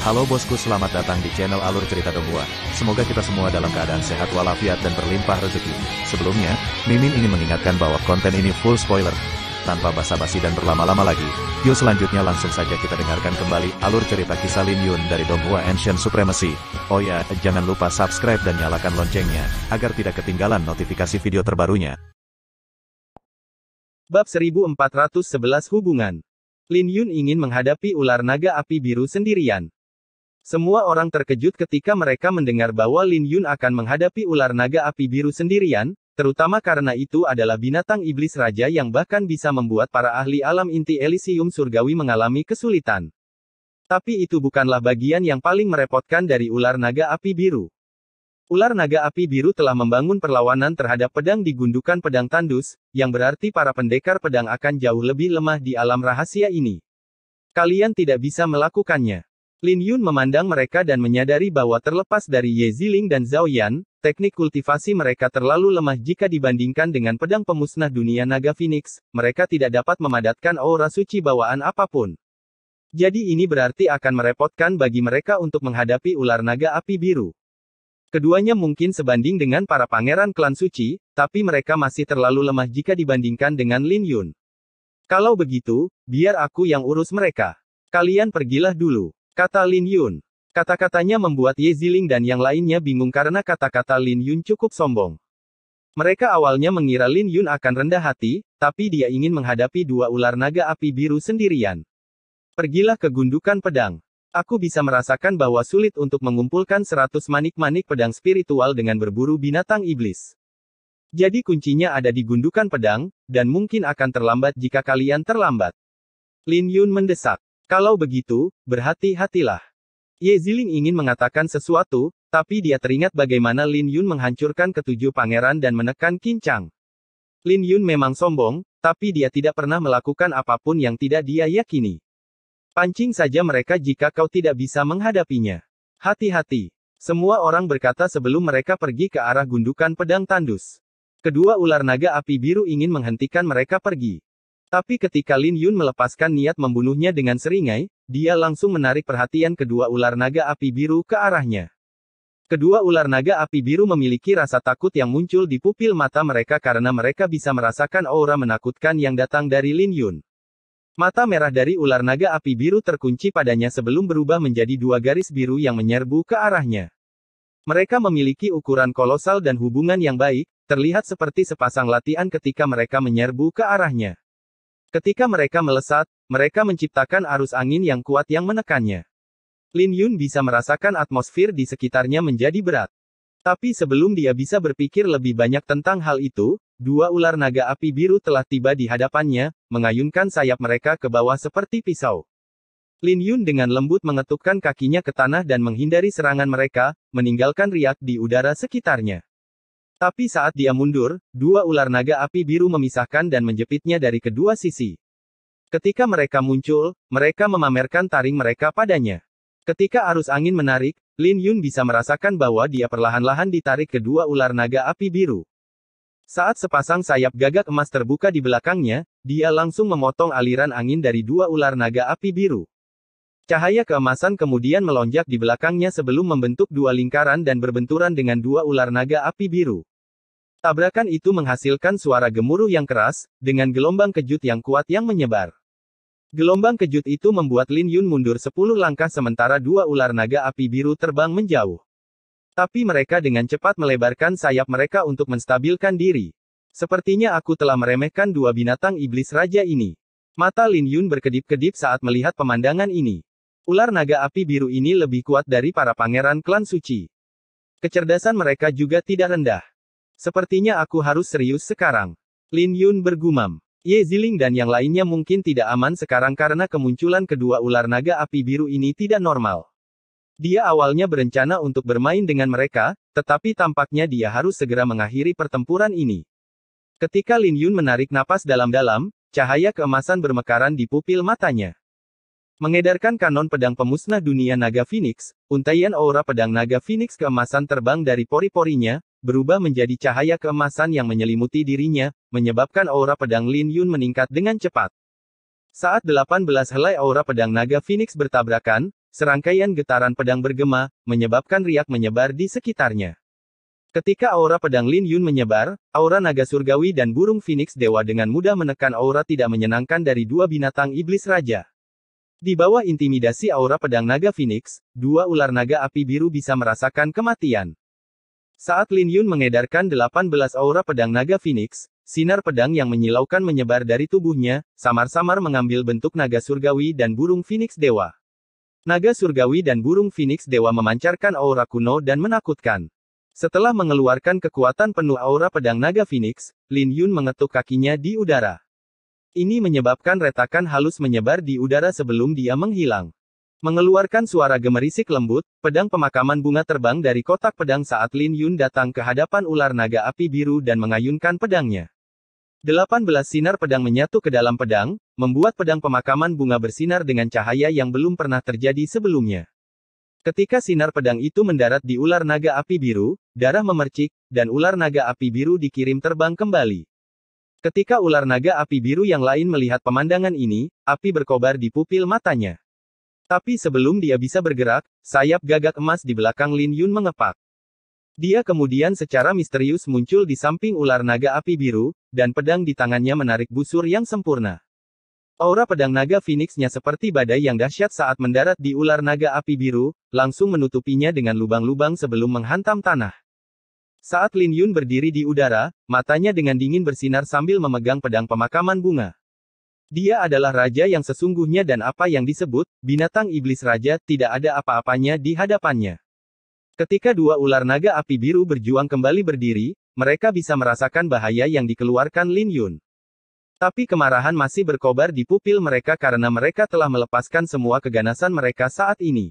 Halo bosku, selamat datang di channel Alur Cerita Donghua. Semoga kita semua dalam keadaan sehat walafiat dan berlimpah rezeki. Sebelumnya, Mimin ingin mengingatkan bahwa konten ini full spoiler. Tanpa basa-basi dan berlama-lama lagi, yuk selanjutnya langsung saja kita dengarkan kembali alur cerita kisah Lin Yun dari Donghua Ancient Supremacy. Oh ya, jangan lupa subscribe dan nyalakan loncengnya, agar tidak ketinggalan notifikasi video terbarunya. Bab 1411 Hubungan. Lin Yun ingin menghadapi ular naga api biru sendirian. Semua orang terkejut ketika mereka mendengar bahwa Lin Yun akan menghadapi ular naga api biru sendirian, terutama karena itu adalah binatang iblis raja yang bahkan bisa membuat para ahli alam inti Elysium surgawi mengalami kesulitan. Tapi itu bukanlah bagian yang paling merepotkan dari ular naga api biru. Ular naga api biru telah membangun perlawanan terhadap pedang di gundukan pedang tandus, yang berarti para pendekar pedang akan jauh lebih lemah di alam rahasia ini. Kalian tidak bisa melakukannya. Lin Yun memandang mereka dan menyadari bahwa terlepas dari Ye Ziling dan Zhao Yan, teknik kultivasi mereka terlalu lemah jika dibandingkan dengan pedang pemusnah dunia naga Phoenix, mereka tidak dapat memadatkan aura suci bawaan apapun. Jadi ini berarti akan merepotkan bagi mereka untuk menghadapi ular naga api biru. Keduanya mungkin sebanding dengan para pangeran klan suci, tapi mereka masih terlalu lemah jika dibandingkan dengan Lin Yun. Kalau begitu, biar aku yang urus mereka. Kalian pergilah dulu, kata Lin Yun. Kata-katanya membuat Ye Ziling dan yang lainnya bingung karena kata-kata Lin Yun cukup sombong. Mereka awalnya mengira Lin Yun akan rendah hati, tapi dia ingin menghadapi dua ular naga api biru sendirian. Pergilah ke gundukan pedang. Aku bisa merasakan bahwa sulit untuk mengumpulkan 100 manik-manik pedang spiritual dengan berburu binatang iblis. Jadi kuncinya ada di gundukan pedang, dan mungkin akan terlambat jika kalian terlambat. Lin Yun mendesak. Kalau begitu, berhati-hatilah. Ye Ziling ingin mengatakan sesuatu, tapi dia teringat bagaimana Lin Yun menghancurkan ketujuh pangeran dan menekan Qin Chang. Lin Yun memang sombong, tapi dia tidak pernah melakukan apapun yang tidak dia yakini. Pancing saja mereka jika kau tidak bisa menghadapinya. Hati-hati. Semua orang berkata sebelum mereka pergi ke arah gundukan pedang tandus. Kedua ular naga api biru ingin menghentikan mereka pergi. Tapi ketika Lin Yun melepaskan niat membunuhnya dengan seringai, dia langsung menarik perhatian kedua ular naga api biru ke arahnya. Kedua ular naga api biru memiliki rasa takut yang muncul di pupil mata mereka karena mereka bisa merasakan aura menakutkan yang datang dari Lin Yun. Mata merah dari ular naga api biru terkunci padanya sebelum berubah menjadi dua garis biru yang menyerbu ke arahnya. Mereka memiliki ukuran kolosal dan hubungan yang baik, terlihat seperti sepasang latihan ketika mereka menyerbu ke arahnya. Ketika mereka melesat, mereka menciptakan arus angin yang kuat yang menekannya. Lin Yun bisa merasakan atmosfer di sekitarnya menjadi berat. Tapi sebelum dia bisa berpikir lebih banyak tentang hal itu, dua ular naga api biru telah tiba di hadapannya, mengayunkan sayap mereka ke bawah seperti pisau. Lin Yun dengan lembut mengetukkan kakinya ke tanah dan menghindari serangan mereka, meninggalkan riak di udara sekitarnya. Tapi saat dia mundur, dua ular naga api biru memisahkan dan menjepitnya dari kedua sisi. Ketika mereka muncul, mereka memamerkan taring mereka padanya. Ketika arus angin menarik, Lin Yun bisa merasakan bahwa dia perlahan-lahan ditarik kedua ular naga api biru. Saat sepasang sayap gagak emas terbuka di belakangnya, dia langsung memotong aliran angin dari dua ular naga api biru. Cahaya keemasan kemudian melonjak di belakangnya sebelum membentuk dua lingkaran dan berbenturan dengan dua ular naga api biru. Tabrakan itu menghasilkan suara gemuruh yang keras, dengan gelombang kejut yang kuat yang menyebar. Gelombang kejut itu membuat Lin Yun mundur 10 langkah sementara dua ular naga api biru terbang menjauh. Tapi mereka dengan cepat melebarkan sayap mereka untuk menstabilkan diri. Sepertinya aku telah meremehkan dua binatang iblis raja ini. Mata Lin Yun berkedip-kedip saat melihat pemandangan ini. Ular naga api biru ini lebih kuat dari para pangeran klan suci. Kecerdasan mereka juga tidak rendah. Sepertinya aku harus serius sekarang. Lin Yun bergumam. Ye Ziling dan yang lainnya mungkin tidak aman sekarang karena kemunculan kedua ular naga api biru ini tidak normal. Dia awalnya berencana untuk bermain dengan mereka, tetapi tampaknya dia harus segera mengakhiri pertempuran ini. Ketika Lin Yun menarik napas dalam-dalam, cahaya keemasan bermekaran di pupil matanya. Mengedarkan kanon pedang pemusnah dunia naga Phoenix, untaian aura pedang naga Phoenix keemasan terbang dari pori-porinya, berubah menjadi cahaya keemasan yang menyelimuti dirinya, menyebabkan aura pedang Lin Yun meningkat dengan cepat. Saat 18 helai aura pedang naga Phoenix bertabrakan, serangkaian getaran pedang bergema, menyebabkan riak menyebar di sekitarnya. Ketika aura pedang Lin Yun menyebar, aura naga surgawi dan burung phoenix dewa dengan mudah menekan aura tidak menyenangkan dari dua binatang iblis raja. Di bawah intimidasi aura pedang naga phoenix, dua ular naga api biru bisa merasakan kematian. Saat Lin Yun mengedarkan 18 aura pedang naga phoenix, sinar pedang yang menyilaukan menyebar dari tubuhnya, samar-samar mengambil bentuk naga surgawi dan burung phoenix dewa. Naga surgawi dan burung phoenix dewa memancarkan aura kuno dan menakutkan. Setelah mengeluarkan kekuatan penuh aura pedang naga phoenix, Lin Yun mengetuk kakinya di udara. Ini menyebabkan retakan halus menyebar di udara sebelum dia menghilang. Mengeluarkan suara gemerisik lembut, pedang pemakaman bunga terbang dari kotak pedang saat Lin Yun datang ke hadapan ular naga api biru dan mengayunkan pedangnya. 18 sinar pedang menyatu ke dalam pedang, membuat pedang pemakaman bunga bersinar dengan cahaya yang belum pernah terjadi sebelumnya. Ketika sinar pedang itu mendarat di ular naga api biru, darah memercik, dan ular naga api biru dikirim terbang kembali. Ketika ular naga api biru yang lain melihat pemandangan ini, api berkobar di pupil matanya. Tapi sebelum dia bisa bergerak, sayap gagak emas di belakang Lin Yun mengepak. Dia kemudian secara misterius muncul di samping ular naga api biru, dan pedang di tangannya menarik busur yang sempurna. Aura pedang naga phoenix-nya seperti badai yang dahsyat saat mendarat di ular naga api biru, langsung menutupinya dengan lubang-lubang sebelum menghantam tanah. Saat Lin Yun berdiri di udara, matanya dengan dingin bersinar sambil memegang pedang pemakaman bunga. Dia adalah raja yang sesungguhnya dan apa yang disebut, binatang iblis raja, tidak ada apa-apanya di hadapannya. Ketika dua ular naga api biru berjuang kembali berdiri, mereka bisa merasakan bahaya yang dikeluarkan Lin Yun. Tapi kemarahan masih berkobar di pupil mereka karena mereka telah melepaskan semua keganasan mereka saat ini.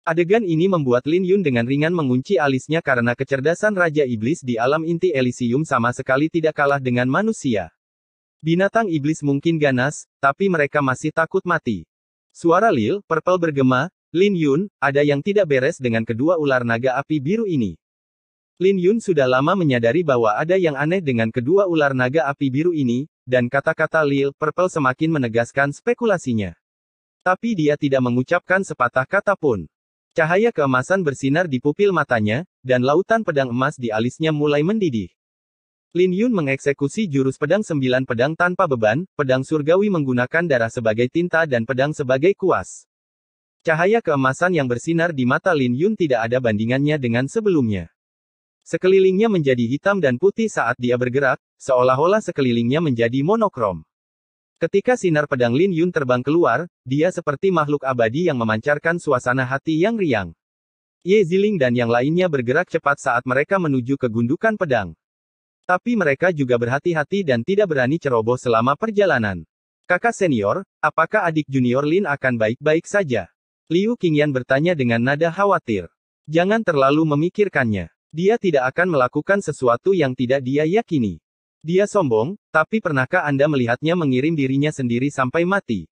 Adegan ini membuat Lin Yun dengan ringan mengunci alisnya karena kecerdasan Raja Iblis di alam inti Elysium sama sekali tidak kalah dengan manusia. Binatang iblis mungkin ganas, tapi mereka masih takut mati. Suara Lil Purple bergema, Lin Yun, ada yang tidak beres dengan kedua ular naga api biru ini. Lin Yun sudah lama menyadari bahwa ada yang aneh dengan kedua ular naga api biru ini, dan kata-kata Lil Purple semakin menegaskan spekulasinya. Tapi dia tidak mengucapkan sepatah kata pun. Cahaya keemasan bersinar di pupil matanya, dan lautan pedang emas di alisnya mulai mendidih. Lin Yun mengeksekusi jurus pedang 9 pedang tanpa beban, pedang surgawi menggunakan darah sebagai tinta dan pedang sebagai kuas. Cahaya keemasan yang bersinar di mata Lin Yun tidak ada bandingannya dengan sebelumnya. Sekelilingnya menjadi hitam dan putih saat dia bergerak, seolah-olah sekelilingnya menjadi monokrom. Ketika sinar pedang Lin Yun terbang keluar, dia seperti makhluk abadi yang memancarkan suasana hati yang riang. Ye Ziling dan yang lainnya bergerak cepat saat mereka menuju ke gundukan pedang. Tapi mereka juga berhati-hati dan tidak berani ceroboh selama perjalanan. Kakak senior, apakah adik junior Lin akan baik-baik saja? Liu Qingyan bertanya dengan nada khawatir. Jangan terlalu memikirkannya. Dia tidak akan melakukan sesuatu yang tidak dia yakini. Dia sombong, tapi pernahkah Anda melihatnya mengirim dirinya sendiri sampai mati?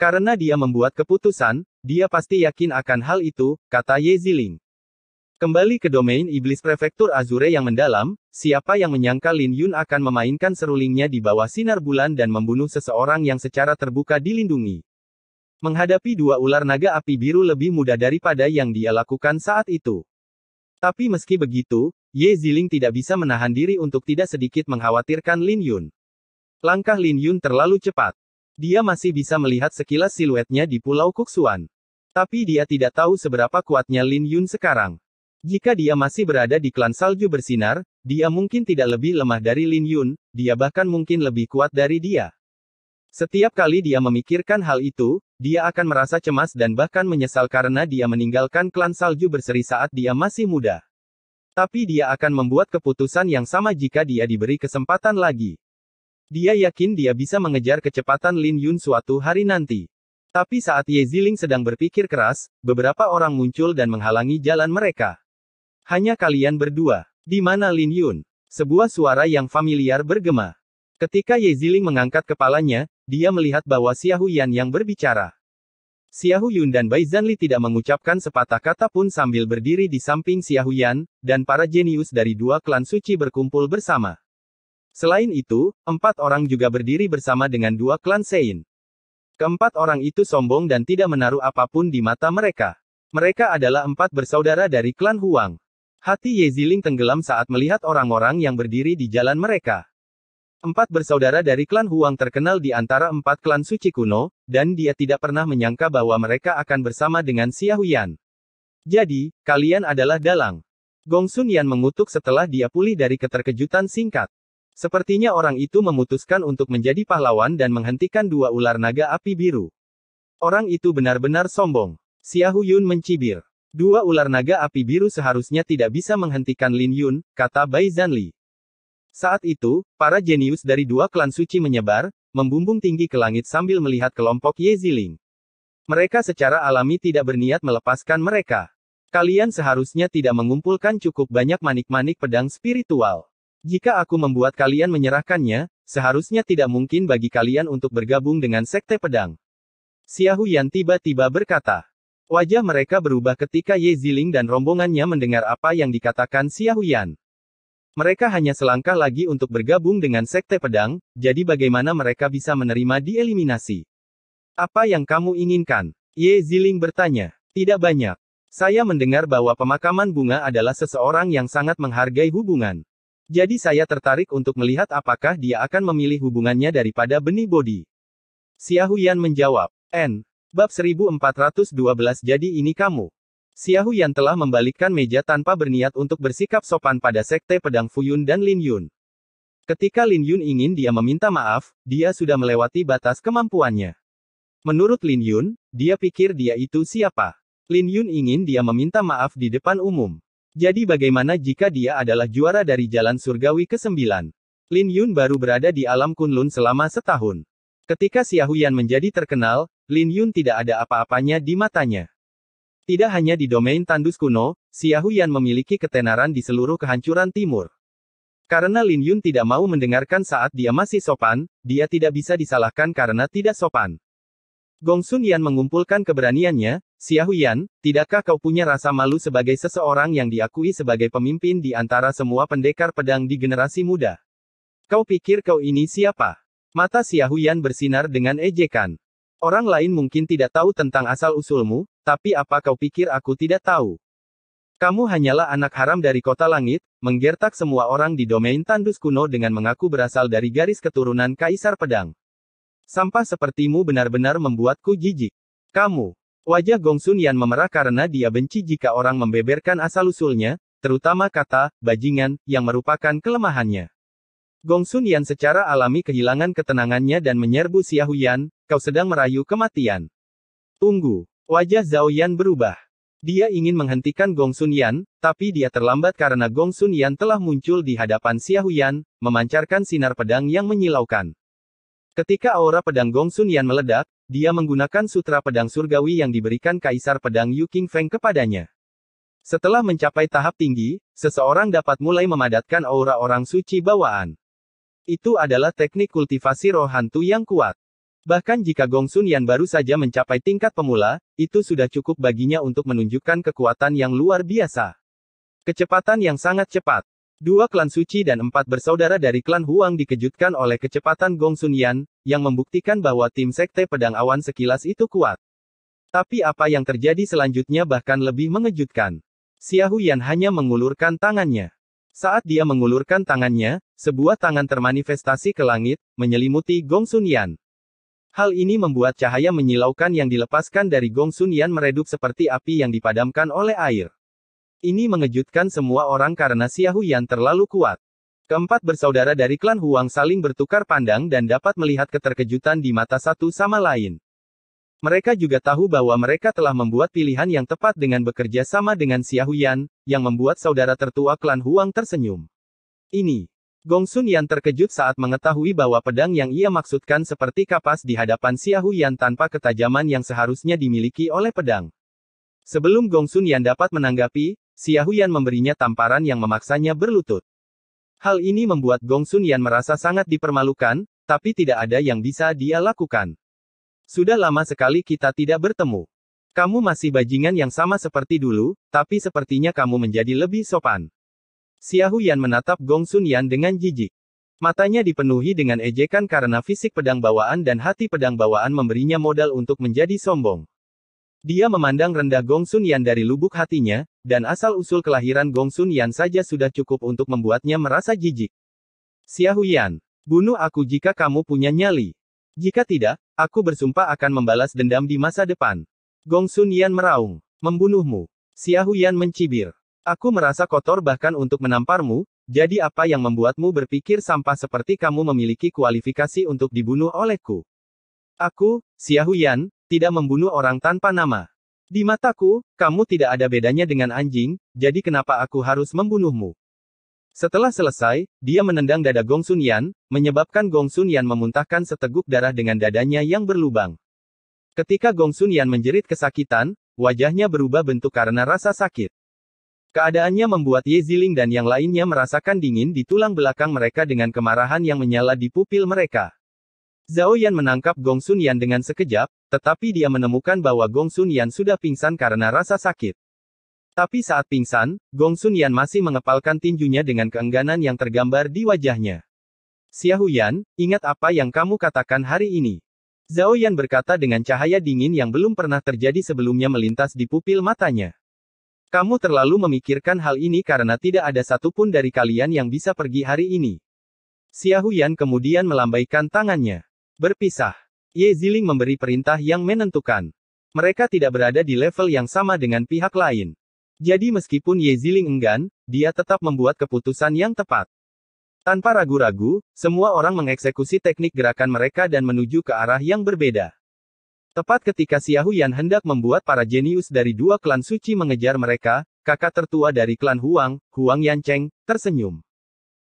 Karena dia membuat keputusan, dia pasti yakin akan hal itu, kata Ye Ziling. Kembali ke domain iblis prefektur Azure yang mendalam, siapa yang menyangka Lin Yun akan memainkan serulingnya di bawah sinar bulan dan membunuh seseorang yang secara terbuka dilindungi. Menghadapi dua ular naga api biru lebih mudah daripada yang dia lakukan saat itu. Tapi meski begitu, Ye Ziling tidak bisa menahan diri untuk tidak sedikit mengkhawatirkan Lin Yun. Langkah Lin Yun terlalu cepat. Dia masih bisa melihat sekilas siluetnya di Pulau Kuxuan. Tapi dia tidak tahu seberapa kuatnya Lin Yun sekarang. Jika dia masih berada di klan salju bersinar, dia mungkin tidak lebih lemah dari Lin Yun, dia bahkan mungkin lebih kuat dari dia. Setiap kali dia memikirkan hal itu, dia akan merasa cemas dan bahkan menyesal karena dia meninggalkan klan salju berseri saat dia masih muda. Tapi dia akan membuat keputusan yang sama jika dia diberi kesempatan lagi. Dia yakin dia bisa mengejar kecepatan Lin Yun suatu hari nanti. Tapi saat Ye Ziling sedang berpikir keras, beberapa orang muncul dan menghalangi jalan mereka. Hanya kalian berdua. Di mana Lin Yun? Sebuah suara yang familiar bergema. Ketika Ye Ziling mengangkat kepalanya, dia melihat bahwa Xiahou Yan yang berbicara. Xiahou Yun dan Bai Zanli tidak mengucapkan sepatah kata pun sambil berdiri di samping Xiahou Yan, dan para jenius dari dua klan suci berkumpul bersama. Selain itu, 4 orang juga berdiri bersama dengan dua klan Sein. Keempat orang itu sombong dan tidak menaruh apapun di mata mereka. Mereka adalah 4 bersaudara dari klan Huang. Hati Ye Ziling tenggelam saat melihat orang-orang yang berdiri di jalan mereka. 4 bersaudara dari klan Huang terkenal di antara 4 klan suci kuno, dan dia tidak pernah menyangka bahwa mereka akan bersama dengan Xia Huyan. Jadi, kalian adalah dalang. Gong Sun Yan mengutuk setelah dia pulih dari keterkejutan singkat. Sepertinya orang itu memutuskan untuk menjadi pahlawan dan menghentikan 2 ular naga api biru. Orang itu benar-benar sombong. Xia Huyun mencibir. 2 ular naga api biru seharusnya tidak bisa menghentikan Lin Yun, kata Bai Zanli. Saat itu, para jenius dari 2 klan suci menyebar, membumbung tinggi ke langit sambil melihat kelompok Ye Ziling. Mereka secara alami tidak berniat melepaskan mereka. Kalian seharusnya tidak mengumpulkan cukup banyak manik-manik pedang spiritual. Jika aku membuat kalian menyerahkannya, seharusnya tidak mungkin bagi kalian untuk bergabung dengan sekte pedang. Xia Huyan tiba-tiba berkata. Wajah mereka berubah ketika Ye Ziling dan rombongannya mendengar apa yang dikatakan Xia Huyan. Mereka hanya selangkah lagi untuk bergabung dengan sekte pedang, jadi bagaimana mereka bisa menerima dieliminasi? Apa yang kamu inginkan? Ye Ziling bertanya. Tidak banyak. Saya mendengar bahwa pemakaman bunga adalah seseorang yang sangat menghargai hubungan. Jadi saya tertarik untuk melihat apakah dia akan memilih hubungannya daripada benih bodi. Xia Huyan menjawab. Bab 1412 jadi ini kamu. Xia Huyan telah membalikkan meja tanpa berniat untuk bersikap sopan pada sekte pedang Fuyun dan Lin Yun. Ketika Lin Yun ingin dia meminta maaf, dia sudah melewati batas kemampuannya. Menurut Lin Yun, dia pikir dia itu siapa. Lin Yun ingin dia meminta maaf di depan umum. Jadi bagaimana jika dia adalah juara dari Jalan Surgawi ke-9? Lin Yun baru berada di alam Kunlun selama setahun. Ketika Xia Huyan menjadi terkenal, Lin Yun tidak ada apa-apanya di matanya. Tidak hanya di domain tandus kuno, Xia Huyan memiliki ketenaran di seluruh kehancuran timur. Karena Lin Yun tidak mau mendengarkan saat dia masih sopan, dia tidak bisa disalahkan karena tidak sopan. Gong Sun Yan mengumpulkan keberaniannya. Xia Huyan, tidakkah kau punya rasa malu sebagai seseorang yang diakui sebagai pemimpin di antara semua pendekar pedang di generasi muda? Kau pikir kau ini siapa? Mata Xia Huyan bersinar dengan ejekan. Orang lain mungkin tidak tahu tentang asal-usulmu, tapi apa kau pikir aku tidak tahu? Kamu hanyalah anak haram dari kota langit, menggertak semua orang di domain tandus kuno dengan mengaku berasal dari garis keturunan Kaisar Pedang. Sampah sepertimu benar-benar membuatku jijik. Kamu. Wajah Gong Sun Yan memerah karena dia benci jika orang membeberkan asal-usulnya, terutama kata, bajingan, yang merupakan kelemahannya. Gong Sun Yan secara alami kehilangan ketenangannya dan menyerbu Xia Huyan, kau sedang merayu kematian. Tunggu. Wajah Zhao Yan berubah. Dia ingin menghentikan Gong Sun Yan, tapi dia terlambat karena Gong Sun Yan telah muncul di hadapan Xia Huyan, memancarkan sinar pedang yang menyilaukan. Ketika aura pedang Gong Sun Yan meledak, dia menggunakan sutra pedang surgawi yang diberikan Kaisar Pedang Yu Qingfeng kepadanya. Setelah mencapai tahap tinggi, seseorang dapat mulai memadatkan aura orang suci bawaan. Itu adalah teknik kultivasi roh hantu yang kuat. Bahkan jika Gong Sun Yan baru saja mencapai tingkat pemula, itu sudah cukup baginya untuk menunjukkan kekuatan yang luar biasa. Kecepatan yang sangat cepat. 2 klan suci dan 4 bersaudara dari klan Huang dikejutkan oleh kecepatan Gong Sun Yan, yang membuktikan bahwa tim sekte pedang awan sekilas itu kuat. Tapi apa yang terjadi selanjutnya bahkan lebih mengejutkan. Xia Huyan hanya mengulurkan tangannya. Saat dia mengulurkan tangannya, sebuah tangan termanifestasi ke langit, menyelimuti Gong Sun Yan. Hal ini membuat cahaya menyilaukan yang dilepaskan dari Gong Sun Yan meredup seperti api yang dipadamkan oleh air. Ini mengejutkan semua orang karena Xia Huyan terlalu kuat. Keempat bersaudara dari klan Huang saling bertukar pandang dan dapat melihat keterkejutan di mata satu sama lain. Mereka juga tahu bahwa mereka telah membuat pilihan yang tepat dengan bekerja sama dengan Xia Huyan, yang membuat saudara tertua klan Huang tersenyum. Ini. Gong Sun Yan terkejut saat mengetahui bahwa pedang yang ia maksudkan seperti kapas di hadapan Xia Huyan tanpa ketajaman yang seharusnya dimiliki oleh pedang. Sebelum Gong Sun Yan dapat menanggapi, Xia Huyan memberinya tamparan yang memaksanya berlutut. Hal ini membuat Gong Sun Yan merasa sangat dipermalukan, tapi tidak ada yang bisa dia lakukan. Sudah lama sekali kita tidak bertemu. Kamu masih bajingan yang sama seperti dulu, tapi sepertinya kamu menjadi lebih sopan. Xia Huyan menatap Gong Sun Yan dengan jijik. Matanya dipenuhi dengan ejekan karena fisik pedang bawaan dan hati pedang bawaan memberinya modal untuk menjadi sombong. Dia memandang rendah Gong Sun Yan dari lubuk hatinya, dan asal-usul kelahiran Gong Sun Yan saja sudah cukup untuk membuatnya merasa jijik. Xia Huyan, bunuh aku jika kamu punya nyali. Jika tidak, aku bersumpah akan membalas dendam di masa depan. Gong Sun Yan meraung, membunuhmu. Xia Huyan mencibir. Aku merasa kotor bahkan untuk menamparmu, jadi apa yang membuatmu berpikir sampah seperti kamu memiliki kualifikasi untuk dibunuh olehku? Aku, Xia Huyan, tidak membunuh orang tanpa nama. Di mataku, kamu tidak ada bedanya dengan anjing, jadi kenapa aku harus membunuhmu? Setelah selesai, dia menendang dada Gong Sun Yan, menyebabkan Gong Sun Yan memuntahkan seteguk darah dengan dadanya yang berlubang. Ketika Gong Sun Yan menjerit kesakitan, wajahnya berubah bentuk karena rasa sakit. Keadaannya membuat Ye Ziling dan yang lainnya merasakan dingin di tulang belakang mereka dengan kemarahan yang menyala di pupil mereka. Zhao Yan menangkap Gong Sun Yan dengan sekejap, tetapi dia menemukan bahwa Gong Sun Yan sudah pingsan karena rasa sakit. Tapi saat pingsan, Gong Sun Yan masih mengepalkan tinjunya dengan keengganan yang tergambar di wajahnya. Xia Huyan, ingat apa yang kamu katakan hari ini. Zhao Yan berkata dengan cahaya dingin yang belum pernah terjadi sebelumnya melintas di pupil matanya. Kamu terlalu memikirkan hal ini karena tidak ada satupun dari kalian yang bisa pergi hari ini. Xia Huyan kemudian melambaikan tangannya. Berpisah. Ye Ziling memberi perintah yang menentukan. Mereka tidak berada di level yang sama dengan pihak lain. Jadi meskipun Ye Ziling enggan, dia tetap membuat keputusan yang tepat. Tanpa ragu-ragu, semua orang mengeksekusi teknik gerakan mereka dan menuju ke arah yang berbeda. Tepat ketika Xia Huyan hendak membuat para jenius dari dua klan suci mengejar mereka, kakak tertua dari klan Huang, Huang Yancheng, tersenyum.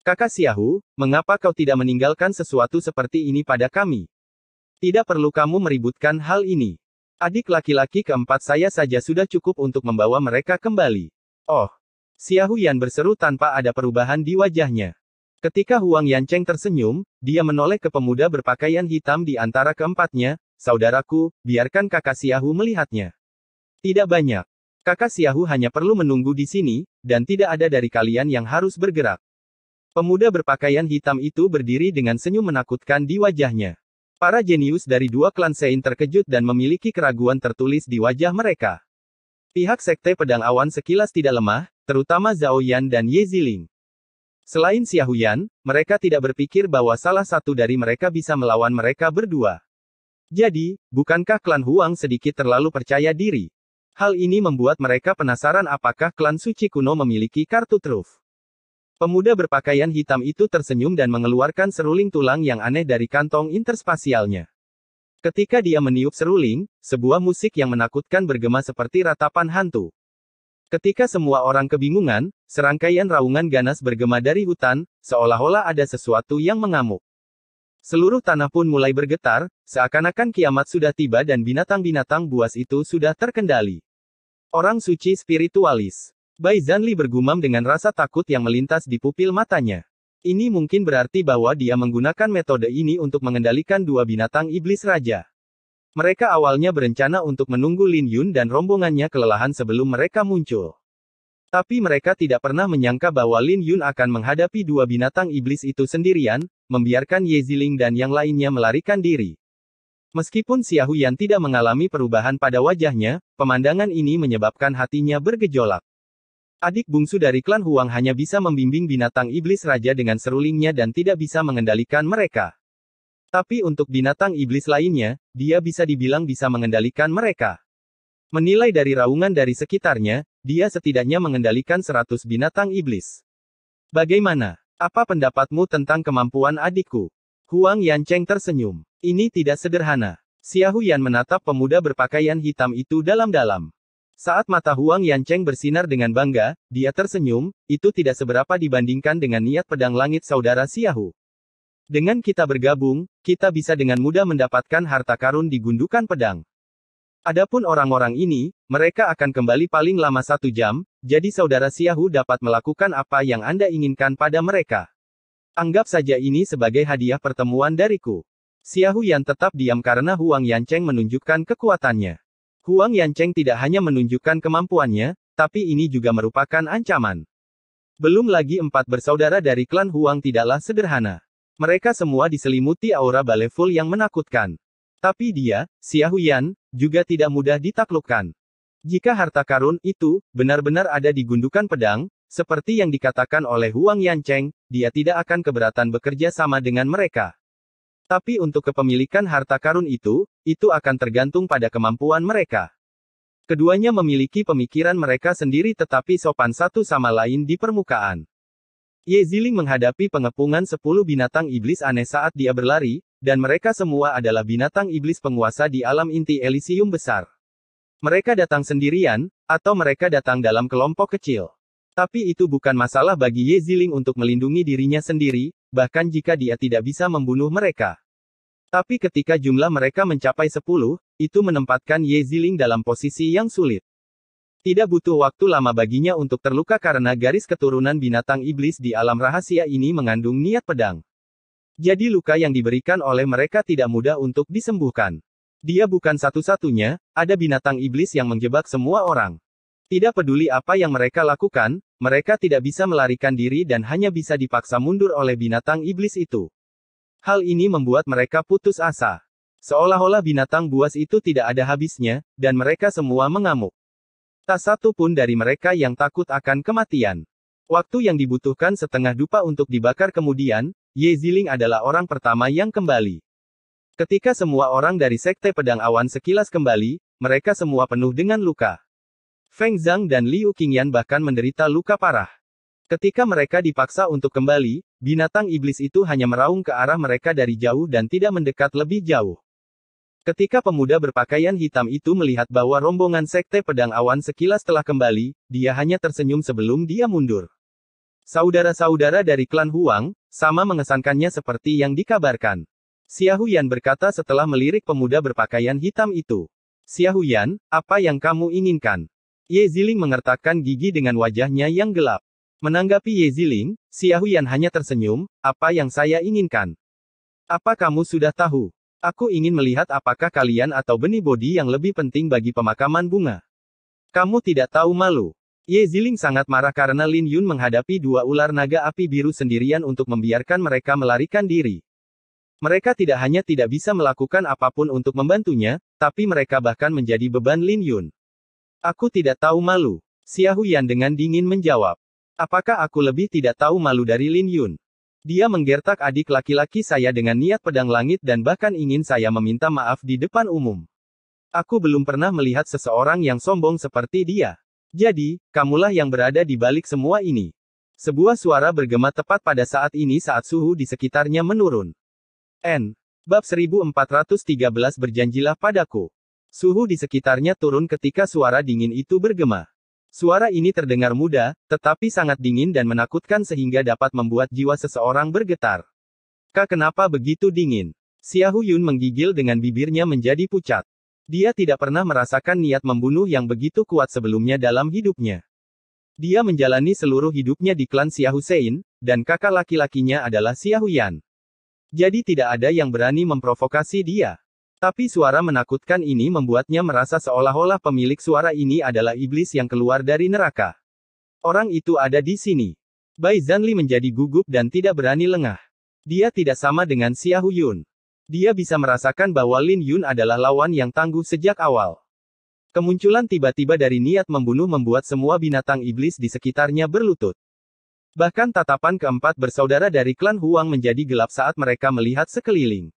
Kakak Xiaohu, mengapa kau tidak meninggalkan sesuatu seperti ini pada kami? Tidak perlu kamu meributkan hal ini. Adik laki-laki keempat saya saja sudah cukup untuk membawa mereka kembali. Oh! Xia Huyan berseru tanpa ada perubahan di wajahnya. Ketika Huang Yancheng tersenyum, dia menoleh ke pemuda berpakaian hitam di antara keempatnya. Saudaraku, biarkan kakak Xiaohu melihatnya. Tidak banyak. Kakak Xiaohu hanya perlu menunggu di sini, dan tidak ada dari kalian yang harus bergerak. Pemuda berpakaian hitam itu berdiri dengan senyum menakutkan di wajahnya. Para jenius dari dua klan Sein terkejut dan memiliki keraguan tertulis di wajah mereka. Pihak Sekte Pedang Awan sekilas tidak lemah, terutama Zhao Yan dan Ye Ziling. Selain Xia Huyan, mereka tidak berpikir bahwa salah satu dari mereka bisa melawan mereka berdua. Jadi, bukankah klan Huang sedikit terlalu percaya diri? Hal ini membuat mereka penasaran apakah klan suci kuno memiliki kartu truf. Pemuda berpakaian hitam itu tersenyum dan mengeluarkan seruling tulang yang aneh dari kantong interspasialnya. Ketika dia meniup seruling, sebuah musik yang menakutkan bergema seperti ratapan hantu. Ketika semua orang kebingungan, serangkaian raungan ganas bergema dari hutan, seolah-olah ada sesuatu yang mengamuk. Seluruh tanah pun mulai bergetar, seakan-akan kiamat sudah tiba dan binatang-binatang buas itu sudah terkendali. Orang suci spiritualis. Bai Zanli bergumam dengan rasa takut yang melintas di pupil matanya. Ini mungkin berarti bahwa dia menggunakan metode ini untuk mengendalikan dua binatang iblis raja. Mereka awalnya berencana untuk menunggu Lin Yun dan rombongannya kelelahan sebelum mereka muncul. Tapi mereka tidak pernah menyangka bahwa Lin Yun akan menghadapi dua binatang iblis itu sendirian, membiarkan Ye Ziling dan yang lainnya melarikan diri. Meskipun Xia Huyan tidak mengalami perubahan pada wajahnya, pemandangan ini menyebabkan hatinya bergejolak. Adik bungsu dari klan Huang hanya bisa membimbing binatang iblis raja dengan serulingnya dan tidak bisa mengendalikan mereka. Tapi untuk binatang iblis lainnya, dia bisa dibilang bisa mengendalikan mereka. Menilai dari raungan dari sekitarnya, dia setidaknya mengendalikan 100 binatang iblis. Bagaimana? Apa pendapatmu tentang kemampuan adikku? Huang Yancheng tersenyum. Ini tidak sederhana. Xia Huyan menatap pemuda berpakaian hitam itu dalam-dalam. Saat mata Huang Yancheng bersinar dengan bangga, dia tersenyum, itu tidak seberapa dibandingkan dengan niat pedang langit saudara Xiaohu. Dengan kita bergabung, kita bisa dengan mudah mendapatkan harta karun di gundukan pedang. Adapun orang-orang ini, mereka akan kembali paling lama 1 jam, jadi saudara Xiaohu dapat melakukan apa yang Anda inginkan pada mereka. Anggap saja ini sebagai hadiah pertemuan dariku. Xiaohu yang tetap diam karena Huang Yancheng menunjukkan kekuatannya. Huang Yancheng tidak hanya menunjukkan kemampuannya, tapi ini juga merupakan ancaman. Belum lagi 4 bersaudara dari klan Huang tidaklah sederhana. Mereka semua diselimuti aura baleful yang menakutkan. Tapi dia, Xia Huyan, juga tidak mudah ditaklukkan. Jika harta karun itu benar-benar ada di gundukan pedang, seperti yang dikatakan oleh Huang Yancheng, dia tidak akan keberatan bekerja sama dengan mereka. Tapi untuk kepemilikan harta karun itu akan tergantung pada kemampuan mereka. Keduanya memiliki pemikiran mereka sendiri tetapi sopan satu sama lain di permukaan. Ye Ziling menghadapi pengepungan 10 binatang iblis aneh saat dia berlari, dan mereka semua adalah binatang iblis penguasa di alam inti Elysium besar. Mereka datang sendirian, atau mereka datang dalam kelompok kecil. Tapi itu bukan masalah bagi Ye Ziling untuk melindungi dirinya sendiri, bahkan jika dia tidak bisa membunuh mereka. Tapi ketika jumlah mereka mencapai 10, itu menempatkan Ye Ziling dalam posisi yang sulit. Tidak butuh waktu lama baginya untuk terluka karena garis keturunan binatang iblis di alam rahasia ini mengandung niat pedang. Jadi luka yang diberikan oleh mereka tidak mudah untuk disembuhkan. Dia bukan satu-satunya, ada binatang iblis yang menjebak semua orang. Tidak peduli apa yang mereka lakukan, mereka tidak bisa melarikan diri dan hanya bisa dipaksa mundur oleh binatang iblis itu. Hal ini membuat mereka putus asa. Seolah-olah binatang buas itu tidak ada habisnya, dan mereka semua mengamuk. Tak satu pun dari mereka yang takut akan kematian. Waktu yang dibutuhkan setengah dupa untuk dibakar kemudian, Ye Ziling adalah orang pertama yang kembali. Ketika semua orang dari Sekte Pedang Awan sekilas kembali, mereka semua penuh dengan luka. Feng Zhang dan Liu Qingyan bahkan menderita luka parah. Ketika mereka dipaksa untuk kembali, binatang iblis itu hanya meraung ke arah mereka dari jauh dan tidak mendekat lebih jauh. Ketika pemuda berpakaian hitam itu melihat bahwa rombongan Sekte Pedang Awan sekilas telah kembali, dia hanya tersenyum sebelum dia mundur. Saudara-saudara dari klan Huang, sama mengesankannya seperti yang dikabarkan. Xia Huyan berkata setelah melirik pemuda berpakaian hitam itu. Xia Huyan, apa yang kamu inginkan? Ye Ziling mengertakkan gigi dengan wajahnya yang gelap. Menanggapi Ye Ziling, Xia Huyan hanya tersenyum, apa yang saya inginkan? Apa kamu sudah tahu? Aku ingin melihat apakah kalian atau benih bodi yang lebih penting bagi pemakaman bunga. Kamu tidak tahu malu. Ye Ziling sangat marah karena Lin Yun menghadapi dua ular naga api biru sendirian untuk membiarkan mereka melarikan diri. Mereka tidak hanya tidak bisa melakukan apapun untuk membantunya, tapi mereka bahkan menjadi beban Lin Yun. Aku tidak tahu malu. Xia Huyan dengan dingin menjawab. Apakah aku lebih tidak tahu malu dari Lin Yun? Dia menggertak adik laki-laki saya dengan niat pedang langit dan bahkan ingin saya meminta maaf di depan umum. Aku belum pernah melihat seseorang yang sombong seperti dia. Jadi, kamulah yang berada di balik semua ini. Sebuah suara bergema tepat pada saat ini saat suhu di sekitarnya menurun. Bab 1413 berjanjilah padaku. Suhu di sekitarnya turun ketika suara dingin itu bergema. Suara ini terdengar muda, tetapi sangat dingin dan menakutkan sehingga dapat membuat jiwa seseorang bergetar. Kenapa begitu dingin? Xia Huyun menggigil dengan bibirnya menjadi pucat. Dia tidak pernah merasakan niat membunuh yang begitu kuat sebelumnya dalam hidupnya. Dia menjalani seluruh hidupnya di klan Xia Hussein, dan kakak laki-lakinya adalah Xia Huyan. Jadi tidak ada yang berani memprovokasi dia. Tapi suara menakutkan ini membuatnya merasa seolah-olah pemilik suara ini adalah iblis yang keluar dari neraka. Orang itu ada di sini. Bai Zanli menjadi gugup dan tidak berani lengah. Dia tidak sama dengan Xia Huyun. Dia bisa merasakan bahwa Lin Yun adalah lawan yang tangguh sejak awal. Kemunculan tiba-tiba dari niat membunuh membuat semua binatang iblis di sekitarnya berlutut. Bahkan tatapan keempat bersaudara dari klan Huang menjadi gelap saat mereka melihat sekeliling.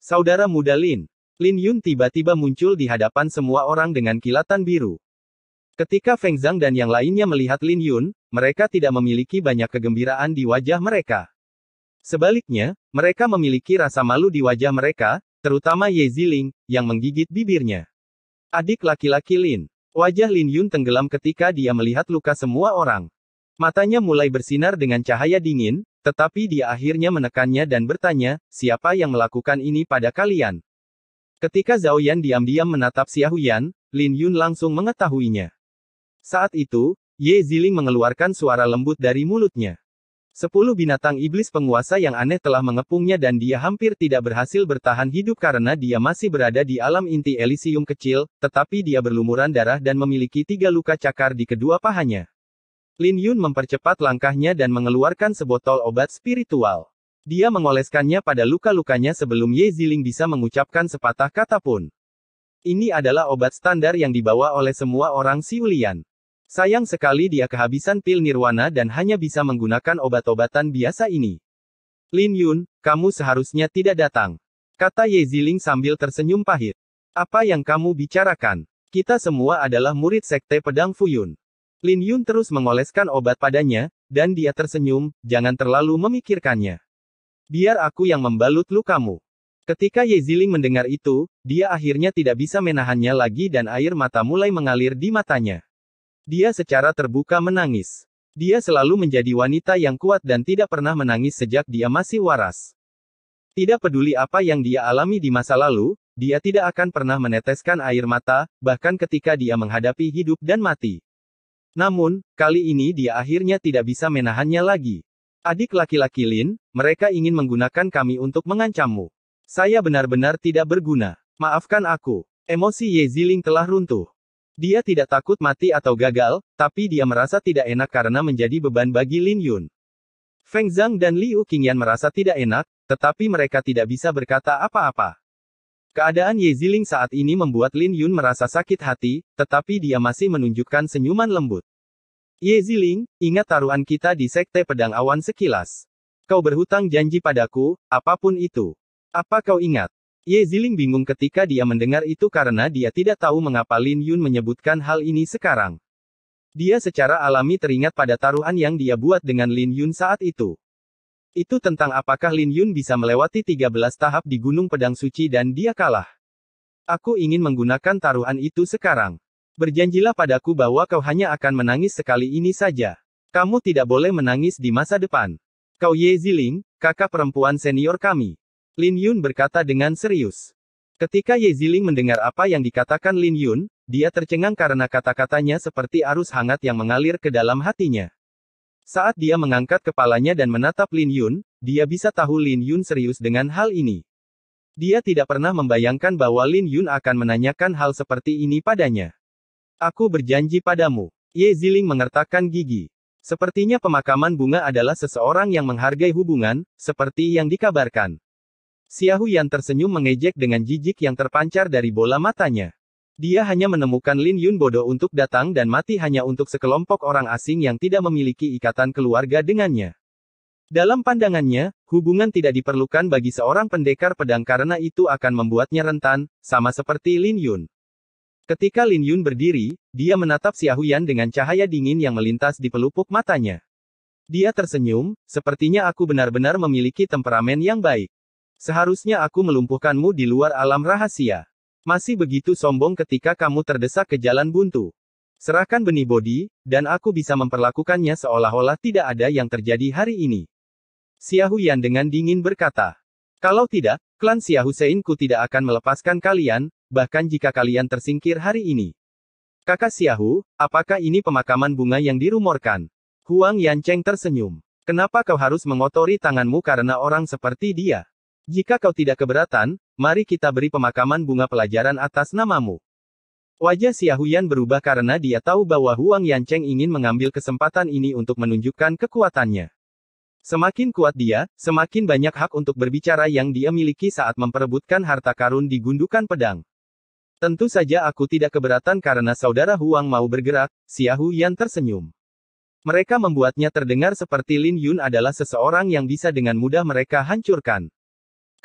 Saudara muda Lin Yun tiba-tiba muncul di hadapan semua orang dengan kilatan biru. Ketika Feng Zhang dan yang lainnya melihat Lin Yun, mereka tidak memiliki banyak kegembiraan di wajah mereka. Sebaliknya, mereka memiliki rasa malu di wajah mereka, terutama Ye Ziling, yang menggigit bibirnya. Adik laki-laki Lin. Wajah Lin Yun tenggelam ketika dia melihat luka semua orang. Matanya mulai bersinar dengan cahaya dingin, tetapi dia akhirnya menekannya dan bertanya, siapa yang melakukan ini pada kalian? Ketika Zhao Yan diam-diam menatap Xia Huyan, Lin Yun langsung mengetahuinya. Saat itu, Ye Ziling mengeluarkan suara lembut dari mulutnya. 10 binatang iblis penguasa yang aneh telah mengepungnya dan dia hampir tidak berhasil bertahan hidup karena dia masih berada di alam inti Elysium kecil, tetapi dia berlumuran darah dan memiliki 3 luka cakar di kedua pahanya. Lin Yun mempercepat langkahnya dan mengeluarkan sebotol obat spiritual. Dia mengoleskannya pada luka-lukanya sebelum Ye Ziling bisa mengucapkan sepatah kata pun. Ini adalah obat standar yang dibawa oleh semua orang Siulian. Sayang sekali dia kehabisan pil nirwana dan hanya bisa menggunakan obat-obatan biasa ini. Lin Yun, kamu seharusnya tidak datang, kata Ye Ziling sambil tersenyum pahit. Apa yang kamu bicarakan? Kita semua adalah murid sekte pedang Fuyun. Lin Yun terus mengoleskan obat padanya, dan dia tersenyum, jangan terlalu memikirkannya. Biar aku yang membalut lukamu. Ketika Ye Ziling mendengar itu, dia akhirnya tidak bisa menahannya lagi dan air mata mulai mengalir di matanya. Dia secara terbuka menangis. Dia selalu menjadi wanita yang kuat dan tidak pernah menangis sejak dia masih waras. Tidak peduli apa yang dia alami di masa lalu, dia tidak akan pernah meneteskan air mata, bahkan ketika dia menghadapi hidup dan mati. Namun, kali ini dia akhirnya tidak bisa menahannya lagi. Adik laki-laki Lin, mereka ingin menggunakan kami untuk mengancammu. Saya benar-benar tidak berguna. Maafkan aku. Emosi Ye Ziling telah runtuh. Dia tidak takut mati atau gagal, tapi dia merasa tidak enak karena menjadi beban bagi Lin Yun. Feng Zhang dan Liu Qingyan merasa tidak enak, tetapi mereka tidak bisa berkata apa-apa. Keadaan Ye Ziling saat ini membuat Lin Yun merasa sakit hati, tetapi dia masih menunjukkan senyuman lembut. Ye Ziling, ingat taruhan kita di Sekte Pedang Awan sekilas. Kau berhutang janji padaku, apapun itu. Apa kau ingat? Ye Ziling bingung ketika dia mendengar itu karena dia tidak tahu mengapa Lin Yun menyebutkan hal ini sekarang. Dia secara alami teringat pada taruhan yang dia buat dengan Lin Yun saat itu. Itu tentang apakah Lin Yun bisa melewati 13 tahap di Gunung Pedang Suci dan dia kalah. Aku ingin menggunakan taruhan itu sekarang. Berjanjilah padaku bahwa kau hanya akan menangis sekali ini saja. Kamu tidak boleh menangis di masa depan. Kau Ye Ziling, kakak perempuan senior kami. Lin Yun berkata dengan serius. Ketika Ye Ziling mendengar apa yang dikatakan Lin Yun, dia tercengang karena kata-katanya seperti arus hangat yang mengalir ke dalam hatinya. Saat dia mengangkat kepalanya dan menatap Lin Yun, dia bisa tahu Lin Yun serius dengan hal ini. Dia tidak pernah membayangkan bahwa Lin Yun akan menanyakan hal seperti ini padanya. Aku berjanji padamu. Ye Ziling mengertakkan gigi. Sepertinya pemakaman bunga adalah seseorang yang menghargai hubungan, seperti yang dikabarkan. Xia Huyan tersenyum mengejek dengan jijik yang terpancar dari bola matanya. Dia hanya menemukan Lin Yun bodoh untuk datang dan mati hanya untuk sekelompok orang asing yang tidak memiliki ikatan keluarga dengannya. Dalam pandangannya, hubungan tidak diperlukan bagi seorang pendekar pedang karena itu akan membuatnya rentan, sama seperti Lin Yun. Ketika Lin Yun berdiri, dia menatap Xia Huyan dengan cahaya dingin yang melintas di pelupuk matanya. Dia tersenyum, sepertinya aku benar-benar memiliki temperamen yang baik. Seharusnya aku melumpuhkanmu di luar alam rahasia. Masih begitu sombong ketika kamu terdesak ke jalan buntu. Serahkan benih bodi, dan aku bisa memperlakukannya seolah-olah tidak ada yang terjadi hari ini. Xia Huyan dengan dingin berkata. Kalau tidak, klan Xia Husein-ku tidak akan melepaskan kalian, bahkan jika kalian tersingkir hari ini. Kakak Xiaohu, apakah ini pemakaman bunga yang dirumorkan? Huang Yancheng tersenyum. Kenapa kau harus mengotori tanganmu karena orang seperti dia? Jika kau tidak keberatan, mari kita beri pemakaman bunga pelajaran atas namamu. Wajah Xia Huyan berubah karena dia tahu bahwa Huang Yancheng ingin mengambil kesempatan ini untuk menunjukkan kekuatannya. Semakin kuat dia, semakin banyak hak untuk berbicara yang dia miliki saat memperebutkan harta karun di gundukan pedang. Tentu saja aku tidak keberatan karena saudara Huang mau bergerak, Xia Huyan tersenyum. Mereka membuatnya terdengar seperti Lin Yun adalah seseorang yang bisa dengan mudah mereka hancurkan.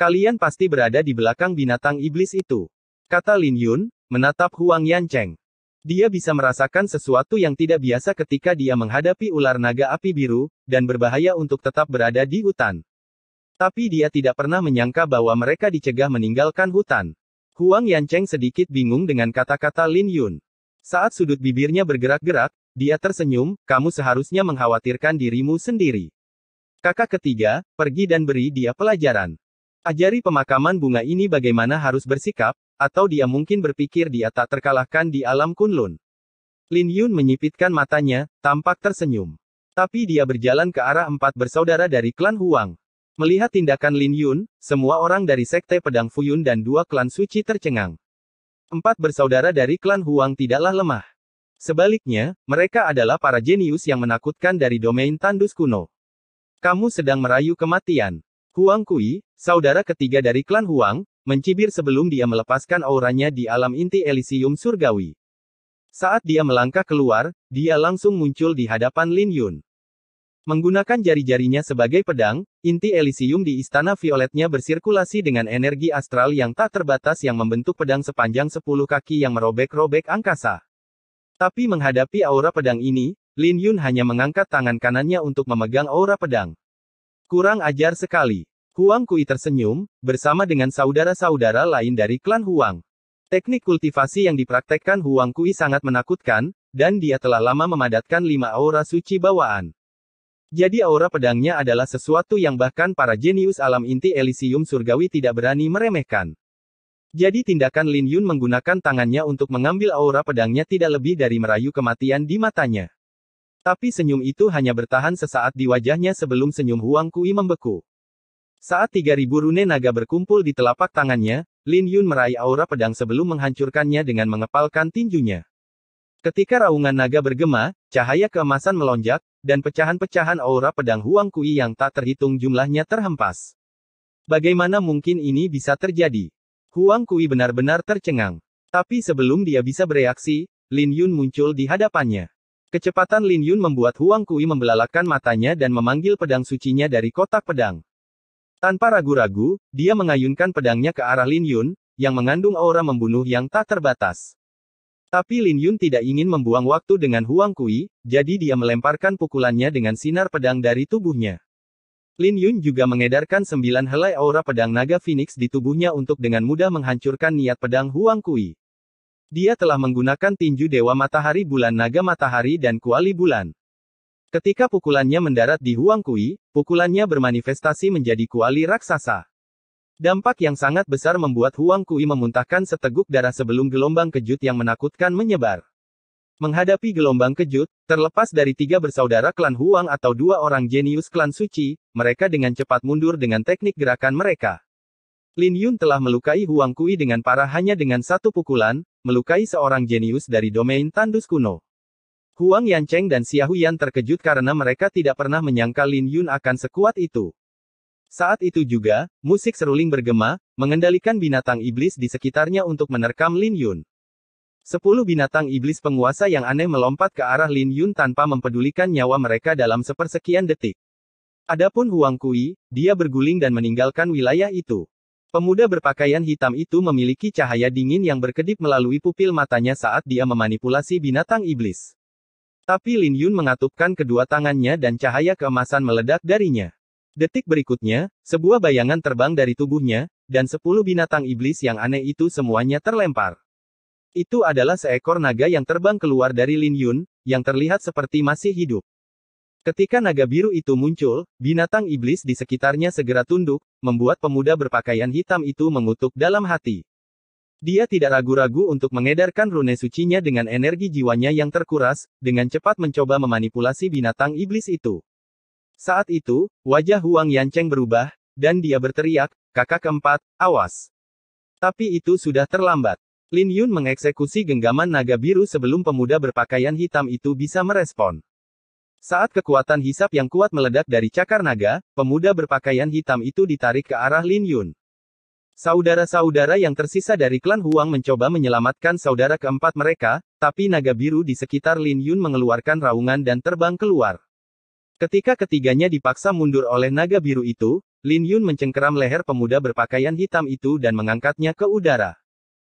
Kalian pasti berada di belakang binatang iblis itu, kata Lin Yun, menatap Huang Yancheng. Dia bisa merasakan sesuatu yang tidak biasa ketika dia menghadapi ular naga api biru, dan berbahaya untuk tetap berada di hutan. Tapi dia tidak pernah menyangka bahwa mereka dicegah meninggalkan hutan. Huang Yancheng sedikit bingung dengan kata-kata Lin Yun. Saat sudut bibirnya bergerak-gerak, dia tersenyum, kamu seharusnya mengkhawatirkan dirimu sendiri. Kakak ketiga, pergi dan beri dia pelajaran. Ajari pemakaman bunga ini bagaimana harus bersikap, atau dia mungkin berpikir dia tak terkalahkan di alam Kunlun. Lin Yun menyipitkan matanya, tampak tersenyum. Tapi dia berjalan ke arah 4 bersaudara dari klan Huang. Melihat tindakan Lin Yun, semua orang dari Sekte Pedang Fuyun dan 2 klan suci tercengang. 4 bersaudara dari klan Huang tidaklah lemah. Sebaliknya, mereka adalah para jenius yang menakutkan dari domain tandus kuno. Kamu sedang merayu kematian. Huang Kui, saudara ketiga dari klan Huang, mencibir sebelum dia melepaskan auranya di alam inti Elysium surgawi. Saat dia melangkah keluar, dia langsung muncul di hadapan Lin Yun. Menggunakan jari-jarinya sebagai pedang, inti Elysium di Istana Violetnya bersirkulasi dengan energi astral yang tak terbatas yang membentuk pedang sepanjang 10 kaki yang merobek-robek angkasa. Tapi menghadapi aura pedang ini, Lin Yun hanya mengangkat tangan kanannya untuk memegang aura pedang. Kurang ajar sekali. Huang Kui tersenyum, bersama dengan saudara-saudara lain dari klan Huang. Teknik kultivasi yang dipraktekkan Huang Kui sangat menakutkan, dan dia telah lama memadatkan 5 aura suci bawaan. Jadi aura pedangnya adalah sesuatu yang bahkan para jenius alam inti Elysium surgawi tidak berani meremehkan. Jadi tindakan Lin Yun menggunakan tangannya untuk mengambil aura pedangnya tidak lebih dari merayu kematian di matanya. Tapi senyum itu hanya bertahan sesaat di wajahnya sebelum senyum Huang Kui membeku. Saat 3.000 rune naga berkumpul di telapak tangannya, Lin Yun meraih aura pedang sebelum menghancurkannya dengan mengepalkan tinjunya. Ketika raungan naga bergema, cahaya keemasan melonjak, dan pecahan-pecahan aura pedang Huang Kui yang tak terhitung jumlahnya terhempas. Bagaimana mungkin ini bisa terjadi? Huang Kui benar-benar tercengang. Tapi sebelum dia bisa bereaksi, Lin Yun muncul di hadapannya. Kecepatan Lin Yun membuat Huang Kui membelalakan matanya dan memanggil pedang sucinya dari kotak pedang. Tanpa ragu-ragu, dia mengayunkan pedangnya ke arah Lin Yun, yang mengandung aura membunuh yang tak terbatas. Tapi Lin Yun tidak ingin membuang waktu dengan Huang Kui, jadi dia melemparkan pukulannya dengan sinar pedang dari tubuhnya. Lin Yun juga mengedarkan 9 helai aura pedang naga Phoenix di tubuhnya untuk dengan mudah menghancurkan niat pedang Huang Kui. Dia telah menggunakan tinju Dewa Matahari Bulan Naga Matahari dan Kuali Bulan. Ketika pukulannya mendarat di Huang Kui, pukulannya bermanifestasi menjadi kuali raksasa. Dampak yang sangat besar membuat Huang Kui memuntahkan seteguk darah sebelum gelombang kejut yang menakutkan menyebar. Menghadapi gelombang kejut, terlepas dari 3 bersaudara klan Huang atau 2 orang jenius klan suci, mereka dengan cepat mundur dengan teknik gerakan mereka. Lin Yun telah melukai Huang Kui dengan parah hanya dengan 1 pukulan, melukai seorang jenius dari domain tandus kuno. Huang Yancheng dan Xia Huyan terkejut karena mereka tidak pernah menyangka Lin Yun akan sekuat itu. Saat itu juga, musik seruling bergema, mengendalikan binatang iblis di sekitarnya untuk menerkam Lin Yun. 10 binatang iblis penguasa yang aneh melompat ke arah Lin Yun tanpa mempedulikan nyawa mereka dalam sepersekian detik. Adapun Huang Kui, dia berguling dan meninggalkan wilayah itu. Pemuda berpakaian hitam itu memiliki cahaya dingin yang berkedip melalui pupil matanya saat dia memanipulasi binatang iblis. Tapi Lin Yun mengatupkan kedua tangannya dan cahaya keemasan meledak darinya. Detik berikutnya, sebuah bayangan terbang dari tubuhnya, dan 10 binatang iblis yang aneh itu semuanya terlempar. Itu adalah seekor naga yang terbang keluar dari Lin Yun, yang terlihat seperti masih hidup. Ketika naga biru itu muncul, binatang iblis di sekitarnya segera tunduk, membuat pemuda berpakaian hitam itu mengutuk dalam hati. Dia tidak ragu-ragu untuk mengedarkan rune sucinya dengan energi jiwanya yang terkuras, dengan cepat mencoba memanipulasi binatang iblis itu. Saat itu, wajah Huang Yancheng berubah, dan dia berteriak, "Kakak keempat, awas!" Tapi itu sudah terlambat. Lin Yun mengeksekusi genggaman naga biru sebelum pemuda berpakaian hitam itu bisa merespon. Saat kekuatan hisap yang kuat meledak dari cakar naga, pemuda berpakaian hitam itu ditarik ke arah Lin Yun. Saudara-saudara yang tersisa dari klan Huang mencoba menyelamatkan saudara keempat mereka, tapi naga biru di sekitar Lin Yun mengeluarkan raungan dan terbang keluar. Ketika ketiganya dipaksa mundur oleh naga biru itu, Lin Yun mencengkeram leher pemuda berpakaian hitam itu dan mengangkatnya ke udara.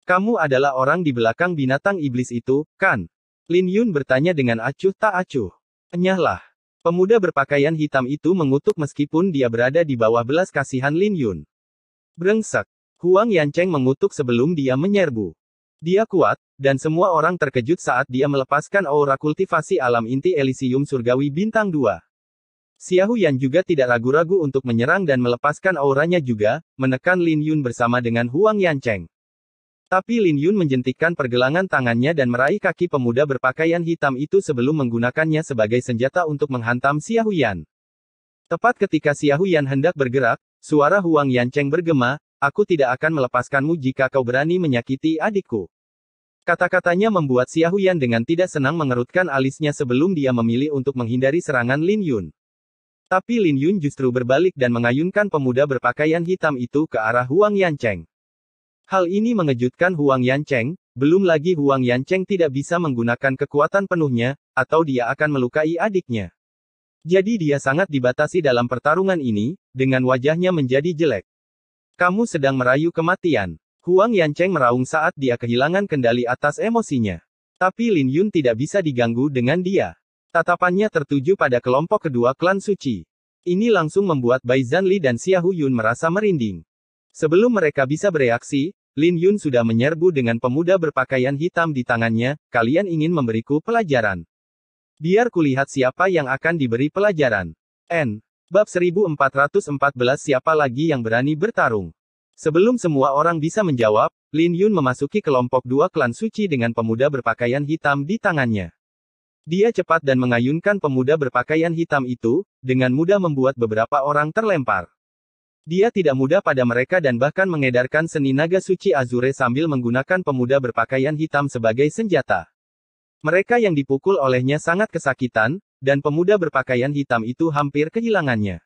"Kamu adalah orang di belakang binatang iblis itu, kan?" Lin Yun bertanya dengan acuh tak acuh. "Enyahlah." Pemuda berpakaian hitam itu mengutuk meskipun dia berada di bawah belas kasihan Lin Yun. "Brengsek." Huang Yancheng mengutuk sebelum dia menyerbu. Dia kuat, dan semua orang terkejut saat dia melepaskan aura kultivasi alam inti Elysium surgawi bintang 2. Xia Huyan juga tidak ragu-ragu untuk menyerang dan melepaskan auranya juga, menekan Lin Yun bersama dengan Huang Yancheng. Tapi Lin Yun menjentikkan pergelangan tangannya dan meraih kaki pemuda berpakaian hitam itu sebelum menggunakannya sebagai senjata untuk menghantam Xia Huyan. Tepat ketika Xia Huyan hendak bergerak, suara Huang Yancheng bergema, "Aku tidak akan melepaskanmu jika kau berani menyakiti adikku." Kata-katanya membuat Xia Huyan dengan tidak senang mengerutkan alisnya sebelum dia memilih untuk menghindari serangan Lin Yun. Tapi Lin Yun justru berbalik dan mengayunkan pemuda berpakaian hitam itu ke arah Huang Yancheng. Hal ini mengejutkan Huang Yancheng, belum lagi Huang Yancheng tidak bisa menggunakan kekuatan penuhnya, atau dia akan melukai adiknya. Jadi dia sangat dibatasi dalam pertarungan ini, dengan wajahnya menjadi jelek. Kamu sedang merayu kematian. Huang Yancheng meraung saat dia kehilangan kendali atas emosinya. Tapi Lin Yun tidak bisa diganggu dengan dia. Tatapannya tertuju pada kelompok kedua klan suci. Ini langsung membuat Bai Zanli dan Xia Huyun merasa merinding. Sebelum mereka bisa bereaksi, Lin Yun sudah menyerbu dengan pemuda berpakaian hitam di tangannya. Kalian ingin memberiku pelajaran? Biar kulihat siapa yang akan diberi pelajaran. Bab 1414 Siapa lagi yang berani bertarung? Sebelum semua orang bisa menjawab, Lin Yun memasuki kelompok dua klan suci dengan pemuda berpakaian hitam di tangannya. Dia cepat dan mengayunkan pemuda berpakaian hitam itu, dengan mudah membuat beberapa orang terlempar. Dia tidak mudah pada mereka dan bahkan mengedarkan seni naga suci Azure sambil menggunakan pemuda berpakaian hitam sebagai senjata. Mereka yang dipukul olehnya sangat kesakitan, dan pemuda berpakaian hitam itu hampir kehilangannya.